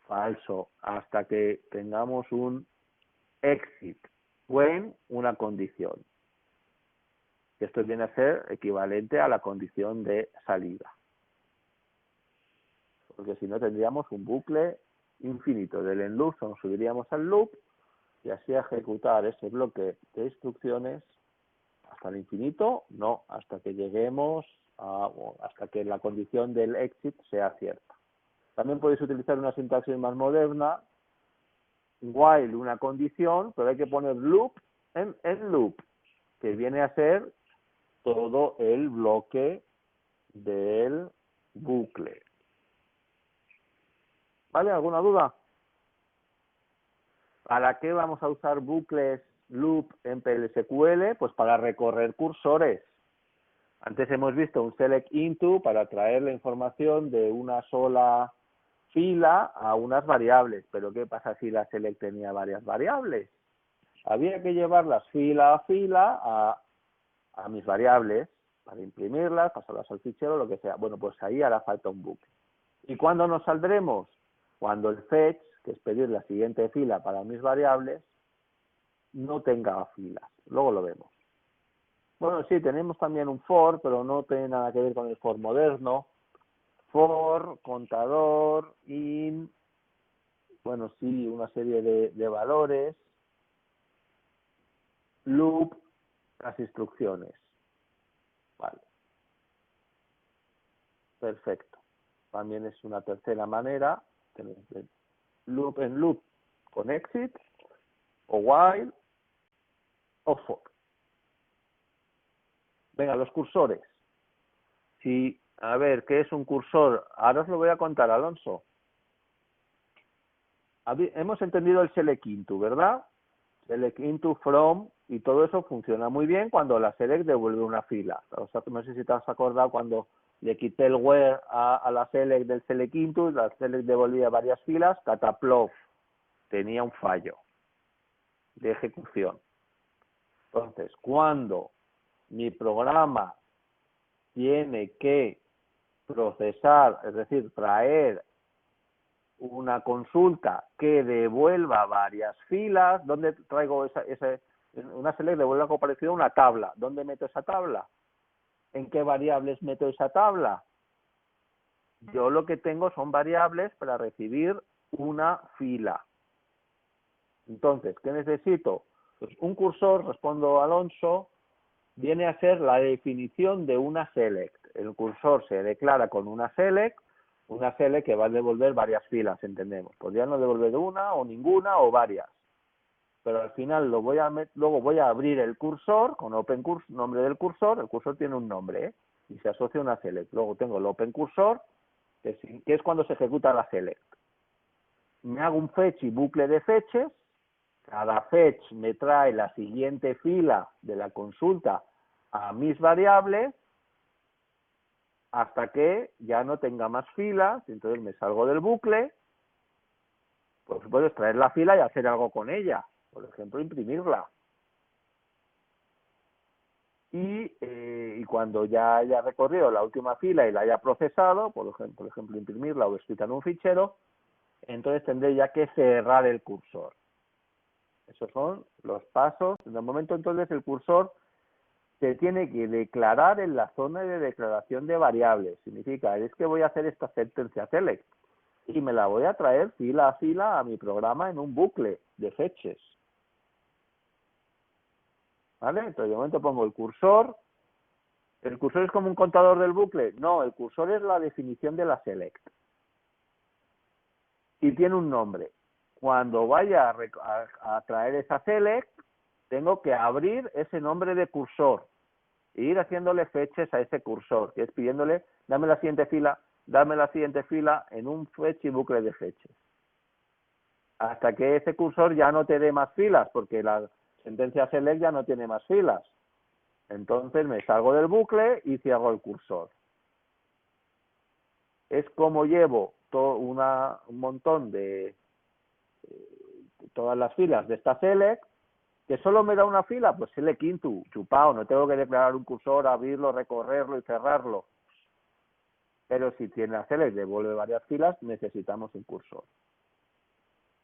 falso, hasta que tengamos un exit, when una condición. Esto viene a ser equivalente a la condición de salida. Porque si no tendríamos un bucle infinito. Del end loop nos subiríamos al loop y así ejecutar ese bloque de instrucciones hasta el infinito, no, hasta que lleguemos hasta que la condición del exit sea cierta. También podéis utilizar una sintaxis más moderna, while una condición, pero hay que poner loop en loop, que viene a ser todo el bloque del bucle. ¿Vale? ¿Alguna duda? ¿Para qué vamos a usar bucles loop en PLSQL? Pues para recorrer cursores. Antes hemos visto un select into para traer la información de una sola fila a unas variables. Pero ¿qué pasa si la select tenía varias variables? Había que llevarlas fila a fila a mis variables para imprimirlas, pasarlas al fichero, lo que sea. Bueno, pues ahí hará falta un bucle. ¿Y cuándo nos saldremos? Cuando el fetch, que es pedir la siguiente fila para mis variables, no tenga filas. Luego lo vemos. Bueno, sí, tenemos también un for, pero no tiene nada que ver con el for moderno. For, contador, in, bueno, sí, una serie de valores, loop, las instrucciones. Vale. Perfecto. También es una tercera manera, tenemos loop en loop con exit, o while, o for. Venga, los cursores. A ver, ¿qué es un cursor? Ahora os lo voy a contar, Alonso. Hemos entendido el select into, ¿verdad? Select into, from, y todo eso funciona muy bien cuando la select devuelve una fila. O sea, no sé si te has acordado cuando le quité el where a la select del select into, la select devolvía varias filas, cataplop, tenía un fallo de ejecución. Entonces, cuando mi programa tiene que procesar, es decir, traer una consulta que devuelva varias filas. ¿Dónde traigo una select devuelve algo parecido a una tabla? ¿Dónde meto esa tabla? ¿En qué variables meto esa tabla? Yo lo que tengo son variables para recibir una fila. Entonces, ¿qué necesito? Pues un cursor, respondo Alonso, viene a ser la definición de una select. El cursor se declara con una select que va a devolver varias filas, entendemos. Podría no devolver una o ninguna o varias. Pero al final luego voy a abrir el cursor con open cursor, nombre del cursor. El cursor tiene un nombre, ¿eh? Y se asocia a una select. Luego tengo el open cursor, que es cuando se ejecuta la select. Me hago un fetch y bucle de fetches. Cada fetch me trae la siguiente fila de la consulta a mis variables hasta que ya no tenga más filas. Entonces me salgo del bucle. Pues puedo extraer la fila y hacer algo con ella. Por ejemplo, imprimirla. Y cuando ya haya recorrido la última fila y la haya procesado, por ejemplo, imprimirla o escrita en un fichero, entonces tendré ya que cerrar el cursor. Esos son los pasos. En el momento entonces el cursor se tiene que declarar en la zona de declaración de variables. Significa, es que voy a hacer esta sentencia select y me la voy a traer fila a fila a mi programa en un bucle de fetches. ¿Vale? Entonces de momento pongo el cursor. ¿El cursor es como un contador del bucle? No, el cursor es la definición de la select. Y tiene un nombre. Cuando vaya a traer esa select, tengo que abrir ese nombre de cursor e ir haciéndole fetches a ese cursor, que es pidiéndole, dame la siguiente fila en un fetch y bucle de fetches. Hasta que ese cursor ya no te dé más filas, porque la sentencia select ya no tiene más filas. Entonces me salgo del bucle y cierro el cursor. Es como llevo un montón de todas las filas de esta select, que solo me da una fila, pues select into, chupao, no tengo que declarar un cursor, abrirlo, recorrerlo y cerrarlo. Pero si tiene la select devuelve varias filas, necesitamos un cursor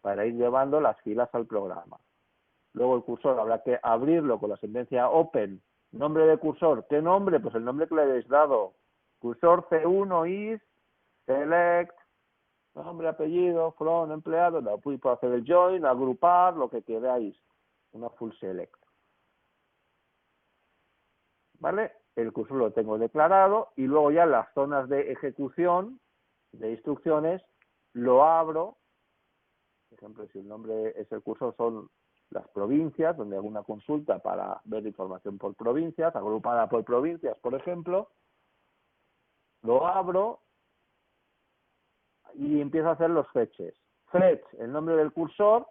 para ir llevando las filas al programa. Luego el cursor habrá que abrirlo con la sentencia open. Nombre de cursor, ¿qué nombre? Pues el nombre que le habéis dado. Cursor C1 is select, nombre, apellido, from, empleado. Puedo hacer el join, agrupar, lo que queráis. Una full select. ¿Vale? El cursor lo tengo declarado y luego ya las zonas de ejecución de instrucciones lo abro. Por ejemplo, si el nombre es el cursor, son las provincias, donde hago una consulta para ver información por provincias, agrupada por provincias, por ejemplo. Lo abro y empiezo a hacer los fetches. Fetch, el nombre del cursor,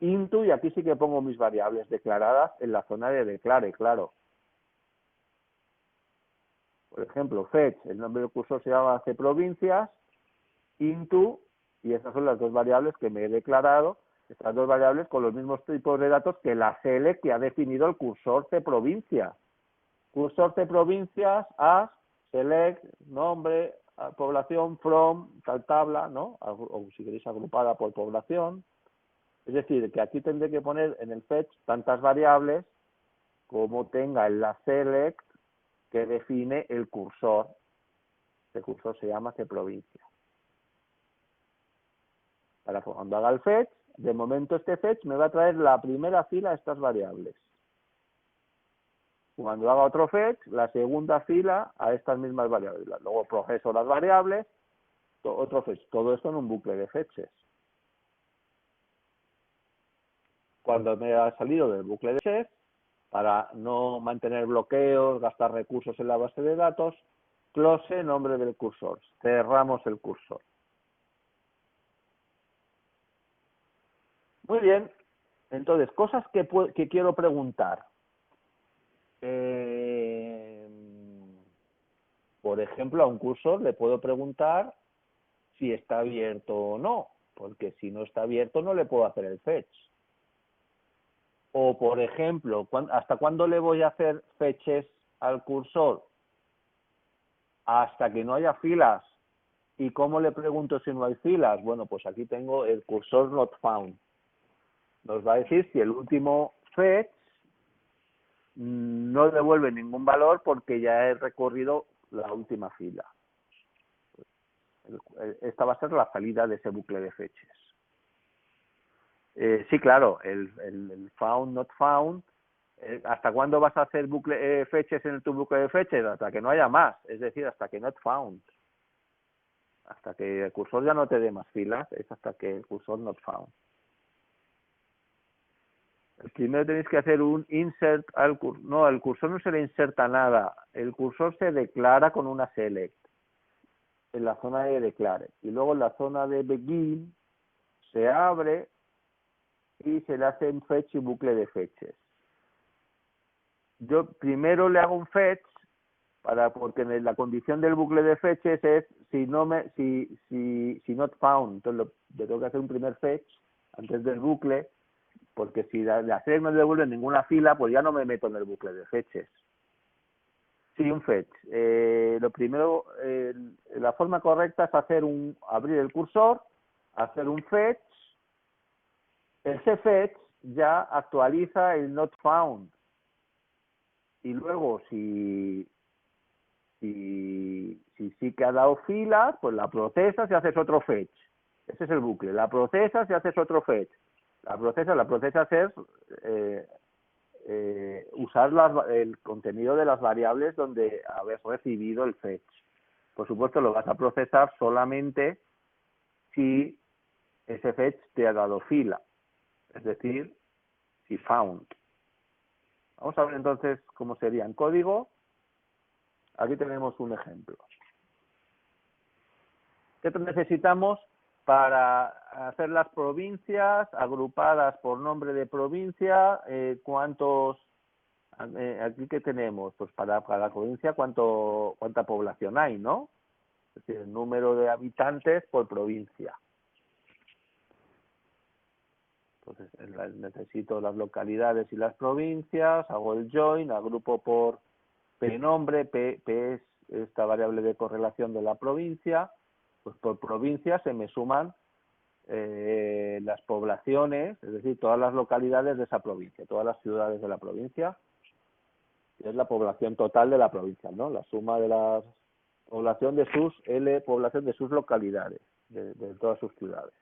into, y aquí sí que pongo mis variables declaradas en la zona de declare, claro. Por ejemplo, fetch, el nombre del cursor se llama cprovincias, into, y estas son las dos variables que me he declarado, estas dos variables con los mismos tipos de datos que la select que ha definido el cursor cprovincias. Cursor cprovincias, as, select, nombre, población, from, tal tabla, ¿no? O si queréis agrupada por población. Es decir, que aquí tendré que poner en el fetch tantas variables como tenga en la select que define el cursor. Este cursor se llama cprovincia. Para cuando haga el fetch, de momento este fetch me va a traer la primera fila a estas variables. Cuando haga otro fetch, la segunda fila a estas mismas variables. Luego proceso las variables, otro fetch. Todo esto en un bucle de fetches. Cuando me ha salido del bucle de fetches, para no mantener bloqueos, gastar recursos en la base de datos, close nombre del cursor. Cerramos el cursor. Muy bien. Entonces, cosas que quiero preguntar. Por ejemplo, a un cursor le puedo preguntar si está abierto o no, porque si no está abierto no le puedo hacer el fetch. O, por ejemplo, ¿hasta cuándo le voy a hacer fetches al cursor? Hasta que no haya filas ¿Y cómo le pregunto si no hay filas? Bueno, pues aquí tengo el cursor not found. Nos va a decir si el último fetch no devuelve ningún valor porque ya he recorrido la última fila. Esta va a ser la salida de ese bucle de fetches. Sí, claro, el found, not found. ¿Hasta cuándo vas a hacer bucle fetches en tu bucle de fetches? Hasta que no haya más, es decir, hasta que not found. Hasta que el cursor ya no te dé más filas, es hasta que el cursor not found. Primero tenéis que hacer un insert al cursor. No, el cursor no se le inserta nada. El cursor se declara con una select en la zona de declare. Y luego en la zona de begin se abre y se le hace un fetch y bucle de fetches. Yo primero le hago un fetch porque la condición del bucle de fetches es si not found. Entonces le tengo que hacer un primer fetch antes del bucle, porque si la select no devuelve ninguna fila, pues ya no me meto en el bucle de fetches. Sí, un fetch. Lo primero, la forma correcta es abrir el cursor, hacer un fetch. Ese fetch ya actualiza el not found. Y luego, si sí que ha dado fila, pues la procesas y haces otro fetch. Ese es el bucle. La procesas y haces otro fetch. La procesas es usar el contenido de las variables donde habéis recibido el fetch. Por supuesto, lo vas a procesar solamente si ese fetch te ha dado fila, es decir, si found. Vamos a ver entonces cómo sería en código. Aquí tenemos un ejemplo. ¿Qué necesitamos para hacer las provincias agrupadas por nombre de provincia? Aquí que tenemos, pues para la provincia cuánta población hay, ¿no? Es decir, el número de habitantes por provincia. Entonces necesito las localidades y las provincias, hago el join, agrupo por nombre, P es esta variable de correlación de la provincia, pues por provincia se me suman las poblaciones, es decir, todas las localidades de esa provincia, todas las ciudades de la provincia, es la población total de la provincia, ¿no? La suma de la población de sus localidades, de todas sus ciudades.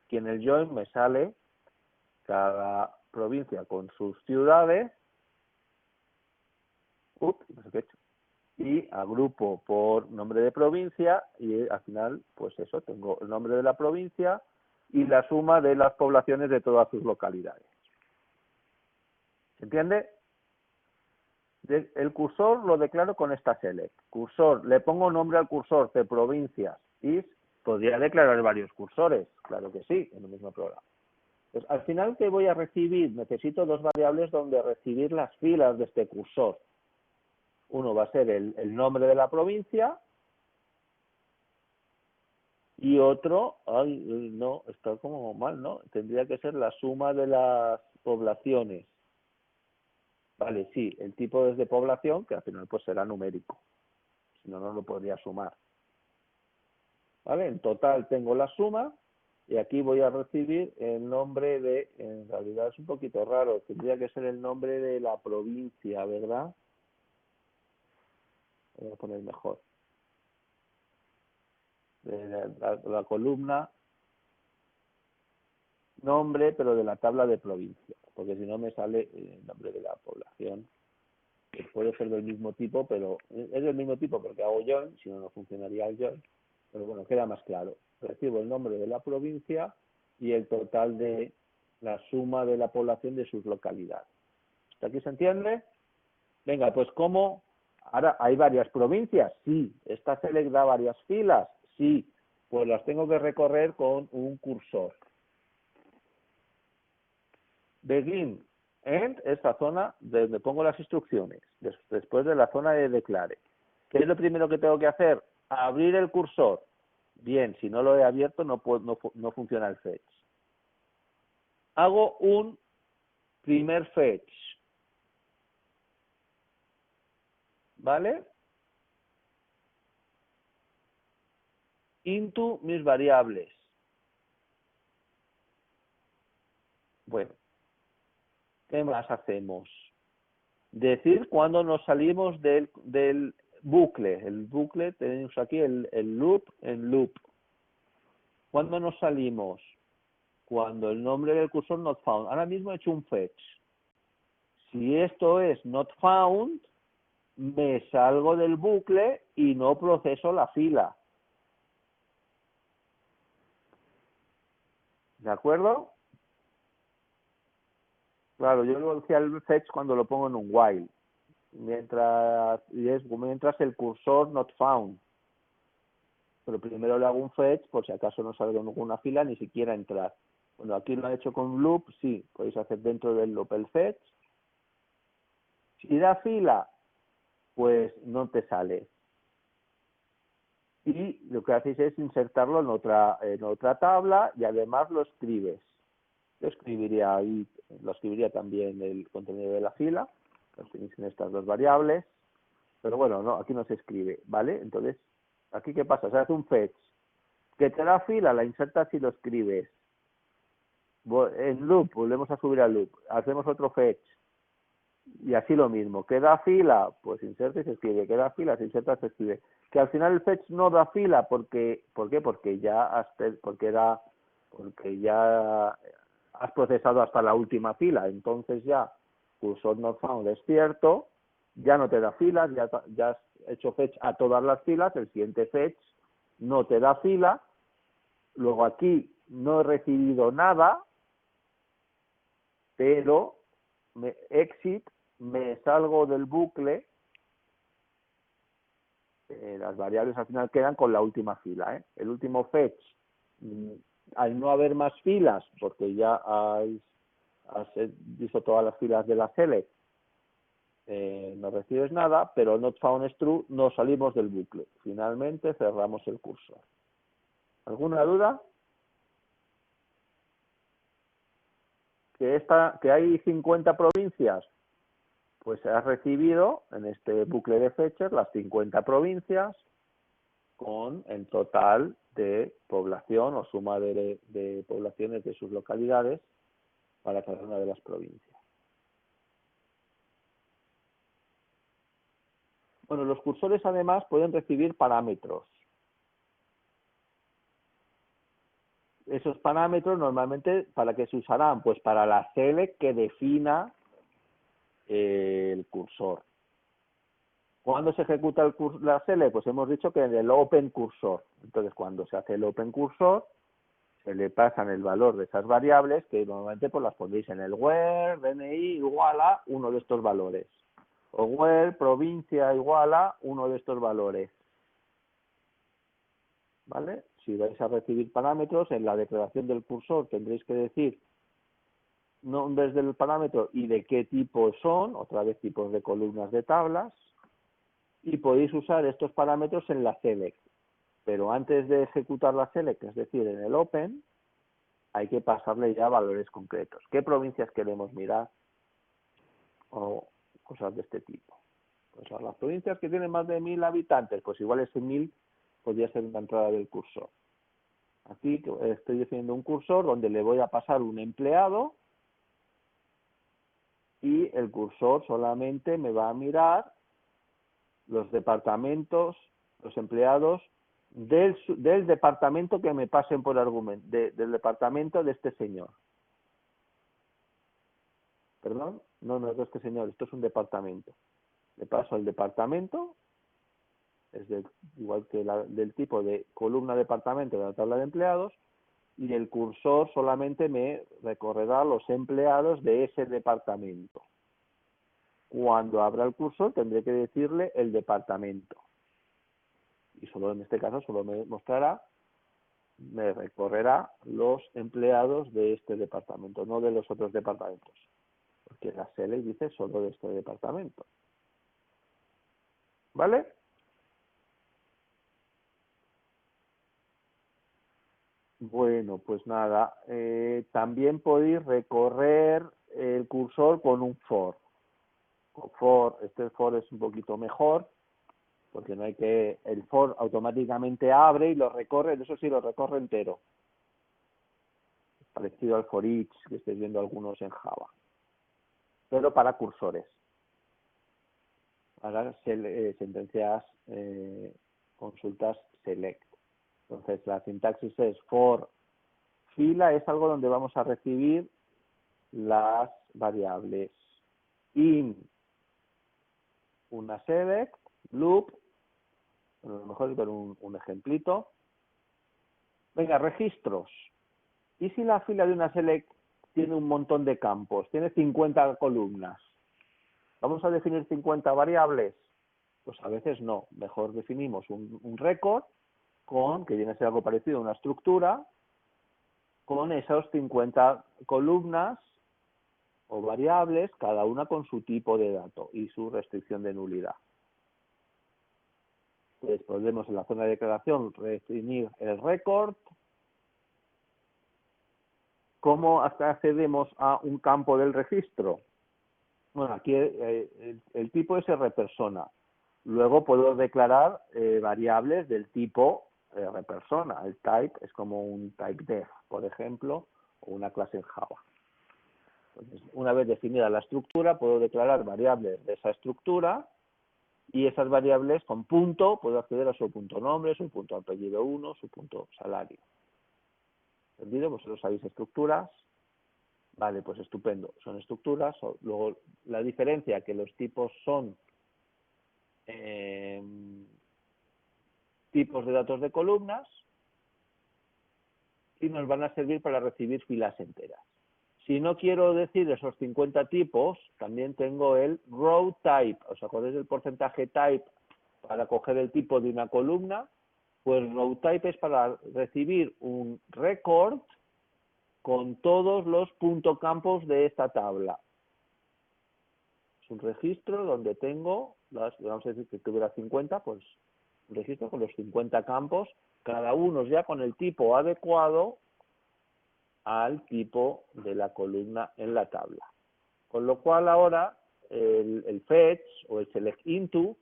Aquí en el join me sale cada provincia con sus ciudades, no sé qué he hecho, y agrupo por nombre de provincia y al final, pues eso, tengo el nombre de la provincia y la suma de las poblaciones de todas sus localidades. ¿Se entiende? El cursor lo declaro con esta select. Cursor, le pongo nombre al cursor de provincias y podría declarar varios cursores, claro que sí, en el mismo programa. Pues al final, ¿qué voy a recibir? Necesito dos variables donde recibir las filas de este cursor. Uno va a ser el nombre de la provincia y otro, no, está como mal, ¿no? Tendría que ser la suma de las poblaciones. Vale, sí, el tipo es de población, que al final pues será numérico. Si no, no lo podría sumar. ¿Vale? En total tengo la suma y aquí voy a recibir el nombre en realidad es un poquito raro, tendría que ser el nombre de la provincia, ¿verdad? Voy a poner mejor. De la columna nombre, pero de la tabla de provincia, porque si no me sale el nombre de la población, que puede ser del mismo tipo, pero es del mismo tipo porque hago join, si no, no funcionaría el join, pero bueno, queda más claro. Recibo el nombre de la provincia y el total de la suma de la población de sus localidades. ¿Hasta aquí se entiende? Venga, pues ¿cómo? Ahora, ¿hay varias provincias? Sí. ¿Esta select da varias filas? Sí. Pues las tengo que recorrer con un cursor. Begin, end, esta zona donde pongo las instrucciones, después de la zona de declare. ¿Qué es lo primero que tengo que hacer? Abrir el cursor. Bien, si no lo he abierto no funciona el fetch. Hago un primer fetch. ¿Vale? into mis variables. Bueno, ¿qué más hacemos? Decir cuando nos salimos del bucle. El bucle, tenemos aquí el loop en loop. ¿Cuándo nos salimos? Cuando el nombre del cursor not found. Ahora mismo he hecho un fetch. Si esto es not found, me salgo del bucle y no proceso la fila. ¿De acuerdo? Claro, yo lo decía el fetch cuando lo pongo en un while. Mientras el cursor not found. Pero primero le hago un fetch por si acaso no salgo en ninguna fila, ni siquiera entrar. Bueno, aquí lo he hecho con un loop, sí, podéis hacer dentro del loop el fetch. Si da fila, pues no te sale. Y lo que hacéis es insertarlo en otra tabla y además lo escribes. Yo escribiría ahí, lo escribiría también el contenido de la fila, lo tenéis en estas dos variables, pero bueno, no, aquí no se escribe, ¿vale? Entonces, ¿aquí qué pasa? Se hace un fetch, que te da fila, la insertas y lo escribes. En loop, volvemos a subir al loop, hacemos otro fetch, y así lo mismo, que da fila, pues inserta y se escribe, que da fila, se inserta, se escribe. Que al final el fetch no da fila, ¿por qué? Porque ya has procesado hasta la última fila, entonces ya cursor not found es cierto, ya no te da filas, ya has hecho fetch a todas las filas, el siguiente fetch no te da fila, luego aquí no he recibido nada, pero exit, me salgo del bucle, las variables al final quedan con la última fila, el último fetch, al no haber más filas, porque ya has visto todas las filas de la select, no recibes nada, pero not found is true, no salimos del bucle. Finalmente cerramos el cursor. ¿Alguna duda? Que hay 50 provincias, pues has recibido en este bucle de fetcher las 50 provincias con el total de población o suma de poblaciones de sus localidades para cada una de las provincias. Bueno, los cursores además pueden recibir parámetros. Esos parámetros normalmente, ¿para qué se usarán? Pues para la select que defina el cursor. ¿Cuándo se ejecuta la select? Pues hemos dicho que en el open cursor. Entonces, cuando se hace el open cursor, se le pasan el valor de esas variables, que normalmente pues las pondréis en el where, DNI igual a uno de estos valores. O where, provincia igual a uno de estos valores. ¿Vale? Si vais a recibir parámetros, en la declaración del cursor tendréis que decir nombres del parámetro y de qué tipo son, otra vez tipos de columnas de tablas, y podéis usar estos parámetros en la select. Pero antes de ejecutar la select, es decir, en el open, hay que pasarle ya valores concretos. ¿Qué provincias queremos mirar? O cosas de este tipo. Pues a las provincias que tienen más de 1000 habitantes, pues igual ese 1000 podría ser una entrada del cursor. Aquí estoy definiendo un cursor donde le voy a pasar un empleado y el cursor solamente me va a mirar los departamentos, los empleados del departamento que me pasen por argumento, del departamento de este señor. ¿Perdón? No es de este señor, esto es un departamento. Le paso al departamento, igual que del tipo de columna departamento de la tabla de empleados, y el cursor solamente me recorrerá los empleados de ese departamento. Cuando abra el cursor tendré que decirle el departamento. Y solo en este caso solo me recorrerá los empleados de este departamento, no de los otros departamentos. Porque la select dice solo de este departamento. ¿Vale? Bueno, pues nada, también podéis recorrer el cursor con un for. Este for es un poquito mejor, porque no hay que, el for automáticamente abre y lo recorre, eso sí lo recorre entero, parecido al for each que estáis viendo algunos en Java, pero para cursores, para sentencias, consultas select. Entonces la sintaxis es for fila, es algo donde vamos a recibir las variables in una select, loop, a lo mejor es ver un ejemplito. Venga, registros. ¿Y si la fila de una select tiene un montón de campos, tiene 50 columnas? ¿Vamos a definir 50 variables? Pues a veces no. Mejor definimos un record que viene a ser algo parecido a una estructura, con esas 50 columnas o variables, cada una con su tipo de dato y su restricción de nulidad. Pues podemos en la zona de declaración definir el record. ¿Cómo accedemos a un campo del registro? Bueno, aquí el tipo es rpersona. Luego puedo declarar variables del tipo rpersona. El type es como un typedef, por ejemplo, o una clase en Java. Entonces, una vez definida la estructura, puedo declarar variables de esa estructura y esas variables con punto puedo acceder a su punto nombre, su punto apellido 1, su punto salario. ¿Entendido? Vosotros sabéis estructuras. Vale, pues estupendo. Son estructuras. Luego, la diferencia que los tipos son tipos de datos de columnas y nos van a servir para recibir filas enteras. Si no quiero decir esos 50 tipos, también tengo el row type. ¿Os acordáis del porcentaje type para coger el tipo de una columna? Pues row type es para recibir un record con todos los campos de esta tabla. Es un registro donde tengo, vamos a decir que tuviera 50, pues un registro con los 50 campos, cada uno ya con el tipo adecuado al tipo de la columna en la tabla. Con lo cual ahora el fetch o el select into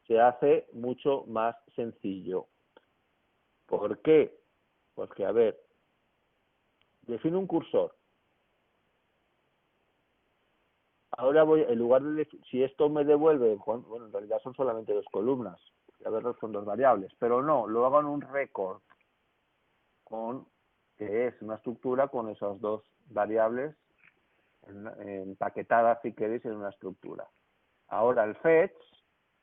se hace mucho más sencillo. ¿Por qué? Porque, a ver, defino un cursor. Ahora voy, en lugar de, si esto me devuelve, bueno, en realidad son solamente 2 columnas, a ver, son 2 variables, pero no, lo hago en un record, que es una estructura con esas 2 variables empaquetadas, si queréis, en una estructura. Ahora el fetch,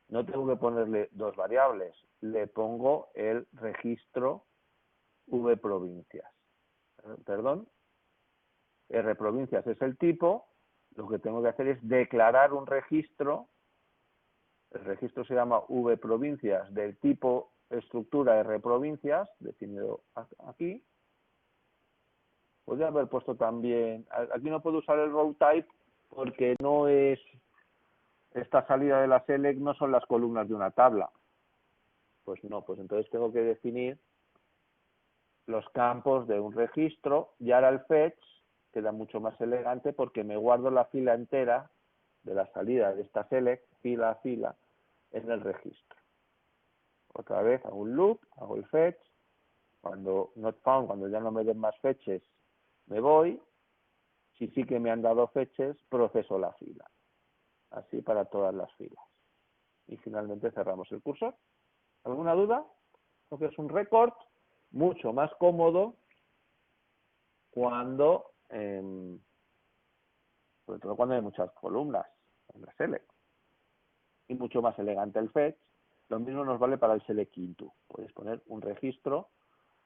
no tengo que ponerle 2 variables, le pongo el registro vprovincias. Perdón, rprovincias es el tipo, lo que tengo que hacer es declarar un registro. El registro se llama vprovincias del tipo estructura rprovincias, definido aquí. Podría haber puesto también, aquí no puedo usar el row type porque no es, esta salida de la select no son las columnas de una tabla. Pues no, pues entonces tengo que definir los campos de un registro y ahora el fetch queda mucho más elegante porque me guardo la fila entera de la salida de esta select, fila a fila, en el registro. Otra vez hago un loop, hago el fetch, cuando not found, cuando ya no me den más fetches, me voy. Si sí que me han dado fetches, proceso la fila. Así para todas las filas. Y finalmente cerramos el cursor. ¿Alguna duda? Porque es un record mucho más cómodo cuando sobre todo cuando hay muchas columnas en la select, y mucho más elegante el fetch. Lo mismo nos vale para el select into. Puedes poner un registro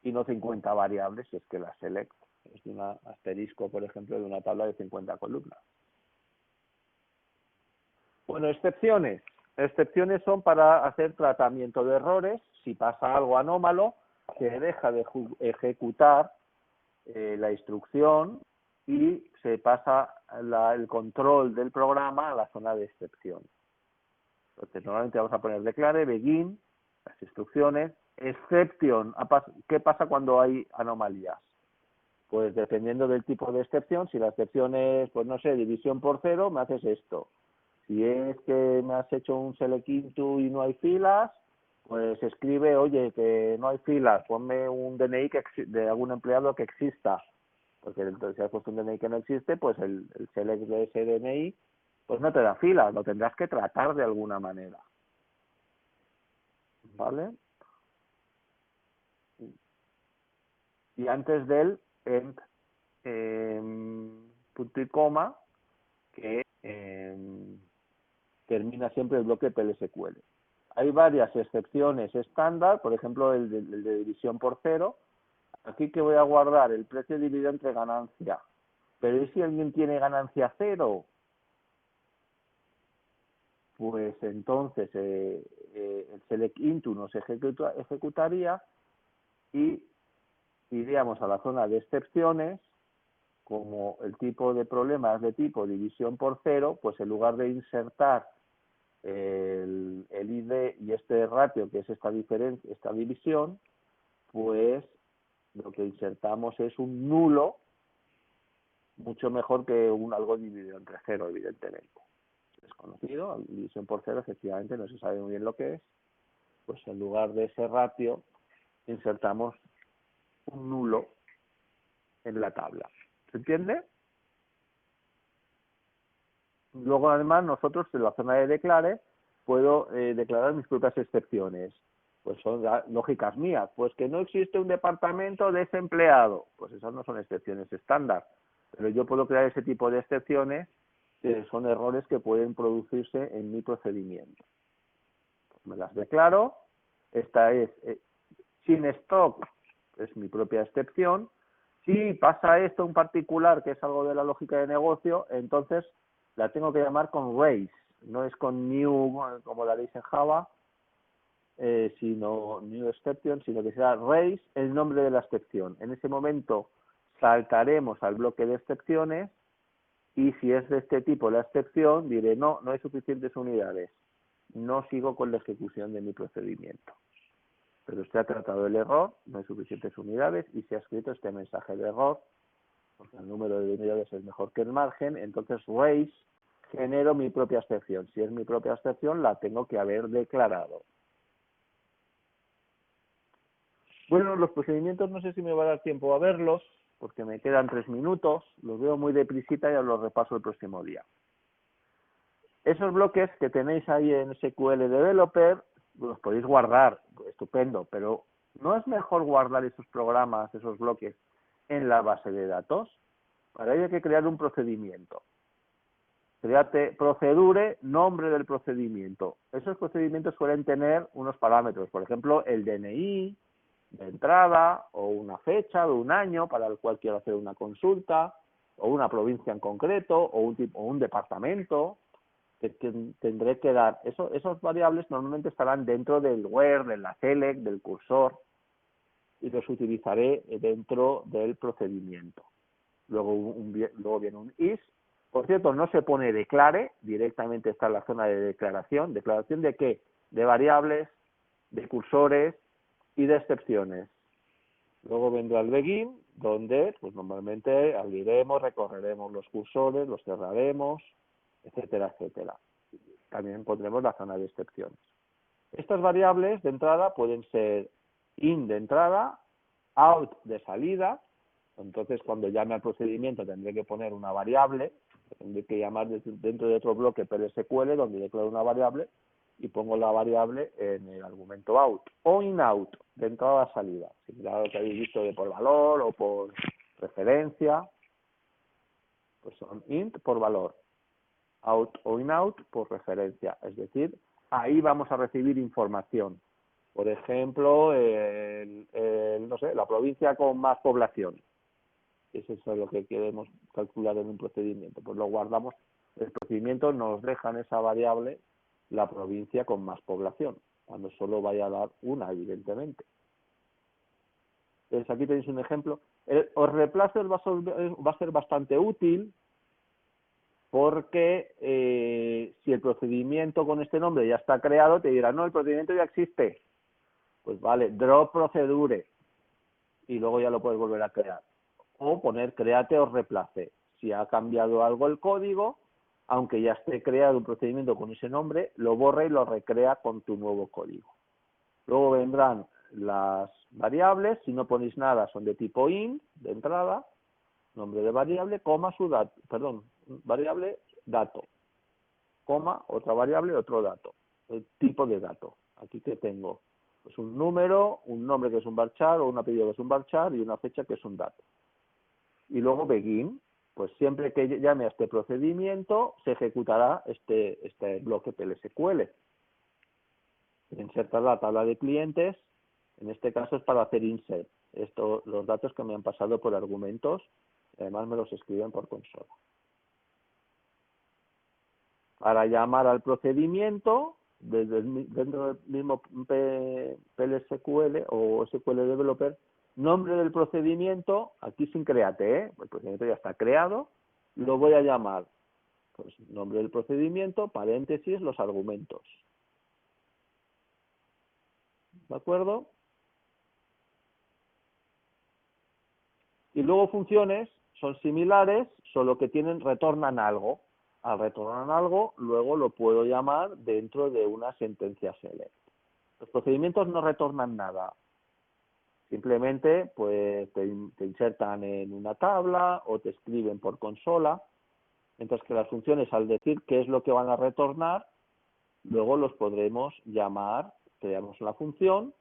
y no 50 variables si es que la select es de un asterisco, por ejemplo, de una tabla de 50 columnas. Bueno, excepciones. Excepciones son para hacer tratamiento de errores. Si pasa algo anómalo, se deja de ejecutar la instrucción y se pasa el control del programa a la zona de excepción. Entonces, normalmente vamos a poner declare, begin, las instrucciones, exception. ¿Qué pasa cuando hay anomalías? Pues dependiendo del tipo de excepción, si la excepción es, pues no sé, división por 0, me haces esto. Si es que me has hecho un select into y no hay filas, pues escribe, oye, que no hay filas, ponme un DNI de algún empleado que exista. Porque entonces si has puesto un DNI que no existe, pues el select de ese DNI pues no te da filas, lo tendrás que tratar de alguna manera. ¿Vale? Y antes del end, punto y coma, que termina siempre el bloque PLSQL. Hay varias excepciones estándar, por ejemplo el de división por cero. Aquí que voy a guardar el precio dividido entre ganancia. Pero ¿y si alguien tiene ganancia cero? Pues entonces el select into nos ejecutaría y iríamos a la zona de excepciones. Como el tipo de problema es de tipo división por cero, pues en lugar de insertar el ID y este ratio, que es esta división, pues lo que insertamos es un nulo, mucho mejor que algo dividido entre cero, evidentemente. Desconocido, división por cero, efectivamente no se sabe muy bien lo que es, pues en lugar de ese ratio insertamos un nulo en la tabla. ¿Se entiende? Luego, además, nosotros en la zona de declare puedo declarar mis propias excepciones. Pues son lógicas mías. Pues que no existe un departamento desempleado. Pues esas no son excepciones estándar. Pero yo puedo crear ese tipo de excepciones que son errores que pueden producirse en mi procedimiento. Pues me las declaro. Esta es sin stock, es mi propia excepción. Si pasa esto en particular, que es algo de la lógica de negocio, entonces la tengo que llamar con raise, no es con new como la haréis en Java, sino new exception, sino que será raise el nombre de la excepción. En ese momento saltaremos al bloque de excepciones y si es de este tipo la excepción, diré no hay suficientes unidades, no sigo con la ejecución de mi procedimiento. Pero se ha tratado el error, no hay suficientes unidades y se ha escrito este mensaje de error, porque el número de unidades es mejor que el margen, entonces raise genero mi propia excepción. Si es mi propia excepción, la tengo que haber declarado. Bueno, los procedimientos no sé si me va a dar tiempo a verlos, porque me quedan 3 minutos, los veo muy deprisita y os los repaso el próximo día. Esos bloques que tenéis ahí en SQL Developer, los podéis guardar, estupendo, pero ¿no es mejor guardar esos programas, esos bloques, en la base de datos? Para ello hay que crear un procedimiento. Créate procedure, nombre del procedimiento. Esos procedimientos suelen tener unos parámetros, por ejemplo, el DNI de entrada, o una fecha de un año para el cual quiero hacer una consulta, o una provincia en concreto, o un departamento, que tendré que dar. Esos variables normalmente estarán dentro del where, de la select, del cursor, y los utilizaré dentro del procedimiento. Luego viene un is. Por cierto, no se pone declare, directamente está en la zona de declaración. ¿Declaración de qué? De variables, de cursores y de excepciones. Luego vendrá el begin, donde pues normalmente abriremos, recorreremos los cursores, los cerraremos, etcétera, etcétera. También pondremos la zona de excepciones. Estas variables de entrada pueden ser in de entrada, out de salida. Entonces, cuando llame al procedimiento tendré que poner una variable, tendré que llamar dentro de otro bloque PLSQL donde declaro una variable y pongo la variable en el argumento out. O in-out, de entrada a salida. Similar a lo que habéis visto de por valor o por referencia, pues son int por valor, out o in-out por referencia. Es decir, ahí vamos a recibir información. Por ejemplo, no sé, la provincia con más población. Eso es lo que queremos calcular en un procedimiento. Pues lo guardamos. El procedimiento nos deja en esa variable la provincia con más población, cuando solo vaya a dar una, evidentemente. Entonces aquí tenéis un ejemplo. Os reemplazo va a ser bastante útil porque si el procedimiento con este nombre ya está creado, te dirá, no, el procedimiento ya existe. Pues vale, drop procedure y luego ya lo puedes volver a crear. O poner créate o reemplace. Si ha cambiado algo el código, aunque ya esté creado un procedimiento con ese nombre, lo borra y lo recrea con tu nuevo código. Luego vendrán las variables, si no ponéis nada son de tipo int, de entrada, nombre de variable, coma, su dato, perdón, variable, dato, coma, otra variable, otro dato, el tipo de dato. Aquí que tengo, pues un número, un nombre que es un varchar, o un apellido que es un varchar, y una fecha que es un dato. Y luego begin, pues siempre que llame a este procedimiento, se ejecutará este bloque PLSQL. Insertar la tabla de clientes, en este caso es para hacer insert, los datos que me han pasado por argumentos, además me los escriben por consola. Para llamar al procedimiento, dentro del mismo PLSQL o SQL Developer, nombre del procedimiento, aquí sin create, el procedimiento ya está creado, lo voy a llamar, pues nombre del procedimiento, paréntesis, los argumentos. ¿De acuerdo? Y luego funciones son similares, solo que retornan algo. Al retornar algo, luego lo puedo llamar dentro de una sentencia select. Los procedimientos no retornan nada. Simplemente pues te insertan en una tabla o te escriben por consola. Mientras que las funciones, al decir qué es lo que van a retornar, luego los podremos llamar, creamos la función.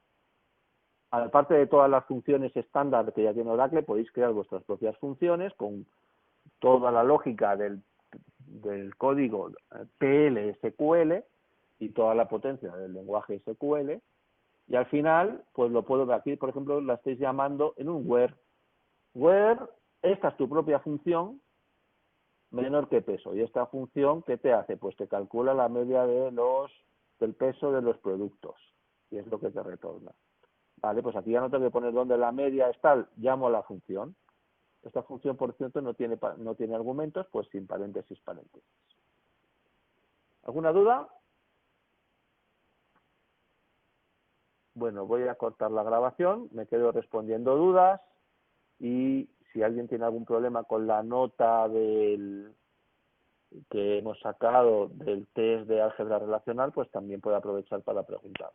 Aparte de todas las funciones estándar que ya tiene Oracle, podéis crear vuestras propias funciones con toda la lógica del código PL-SQL y toda la potencia del lenguaje SQL. Y al final, pues lo puedo ver aquí, por ejemplo, la estáis llamando en un where. Where, esta es tu propia función menor que peso. ¿Y esta función qué te hace? Pues te calcula la media del peso de los productos. Y es lo que te retorna. Vale, pues aquí ya no tengo que poner dónde la media es tal, llamo a la función. Esta función, por cierto, no tiene argumentos, pues sin paréntesis. ¿Alguna duda? Bueno, voy a cortar la grabación, me quedo respondiendo dudas y si alguien tiene algún problema con la nota que hemos sacado del test de álgebra relacional, pues también puede aprovechar para preguntar.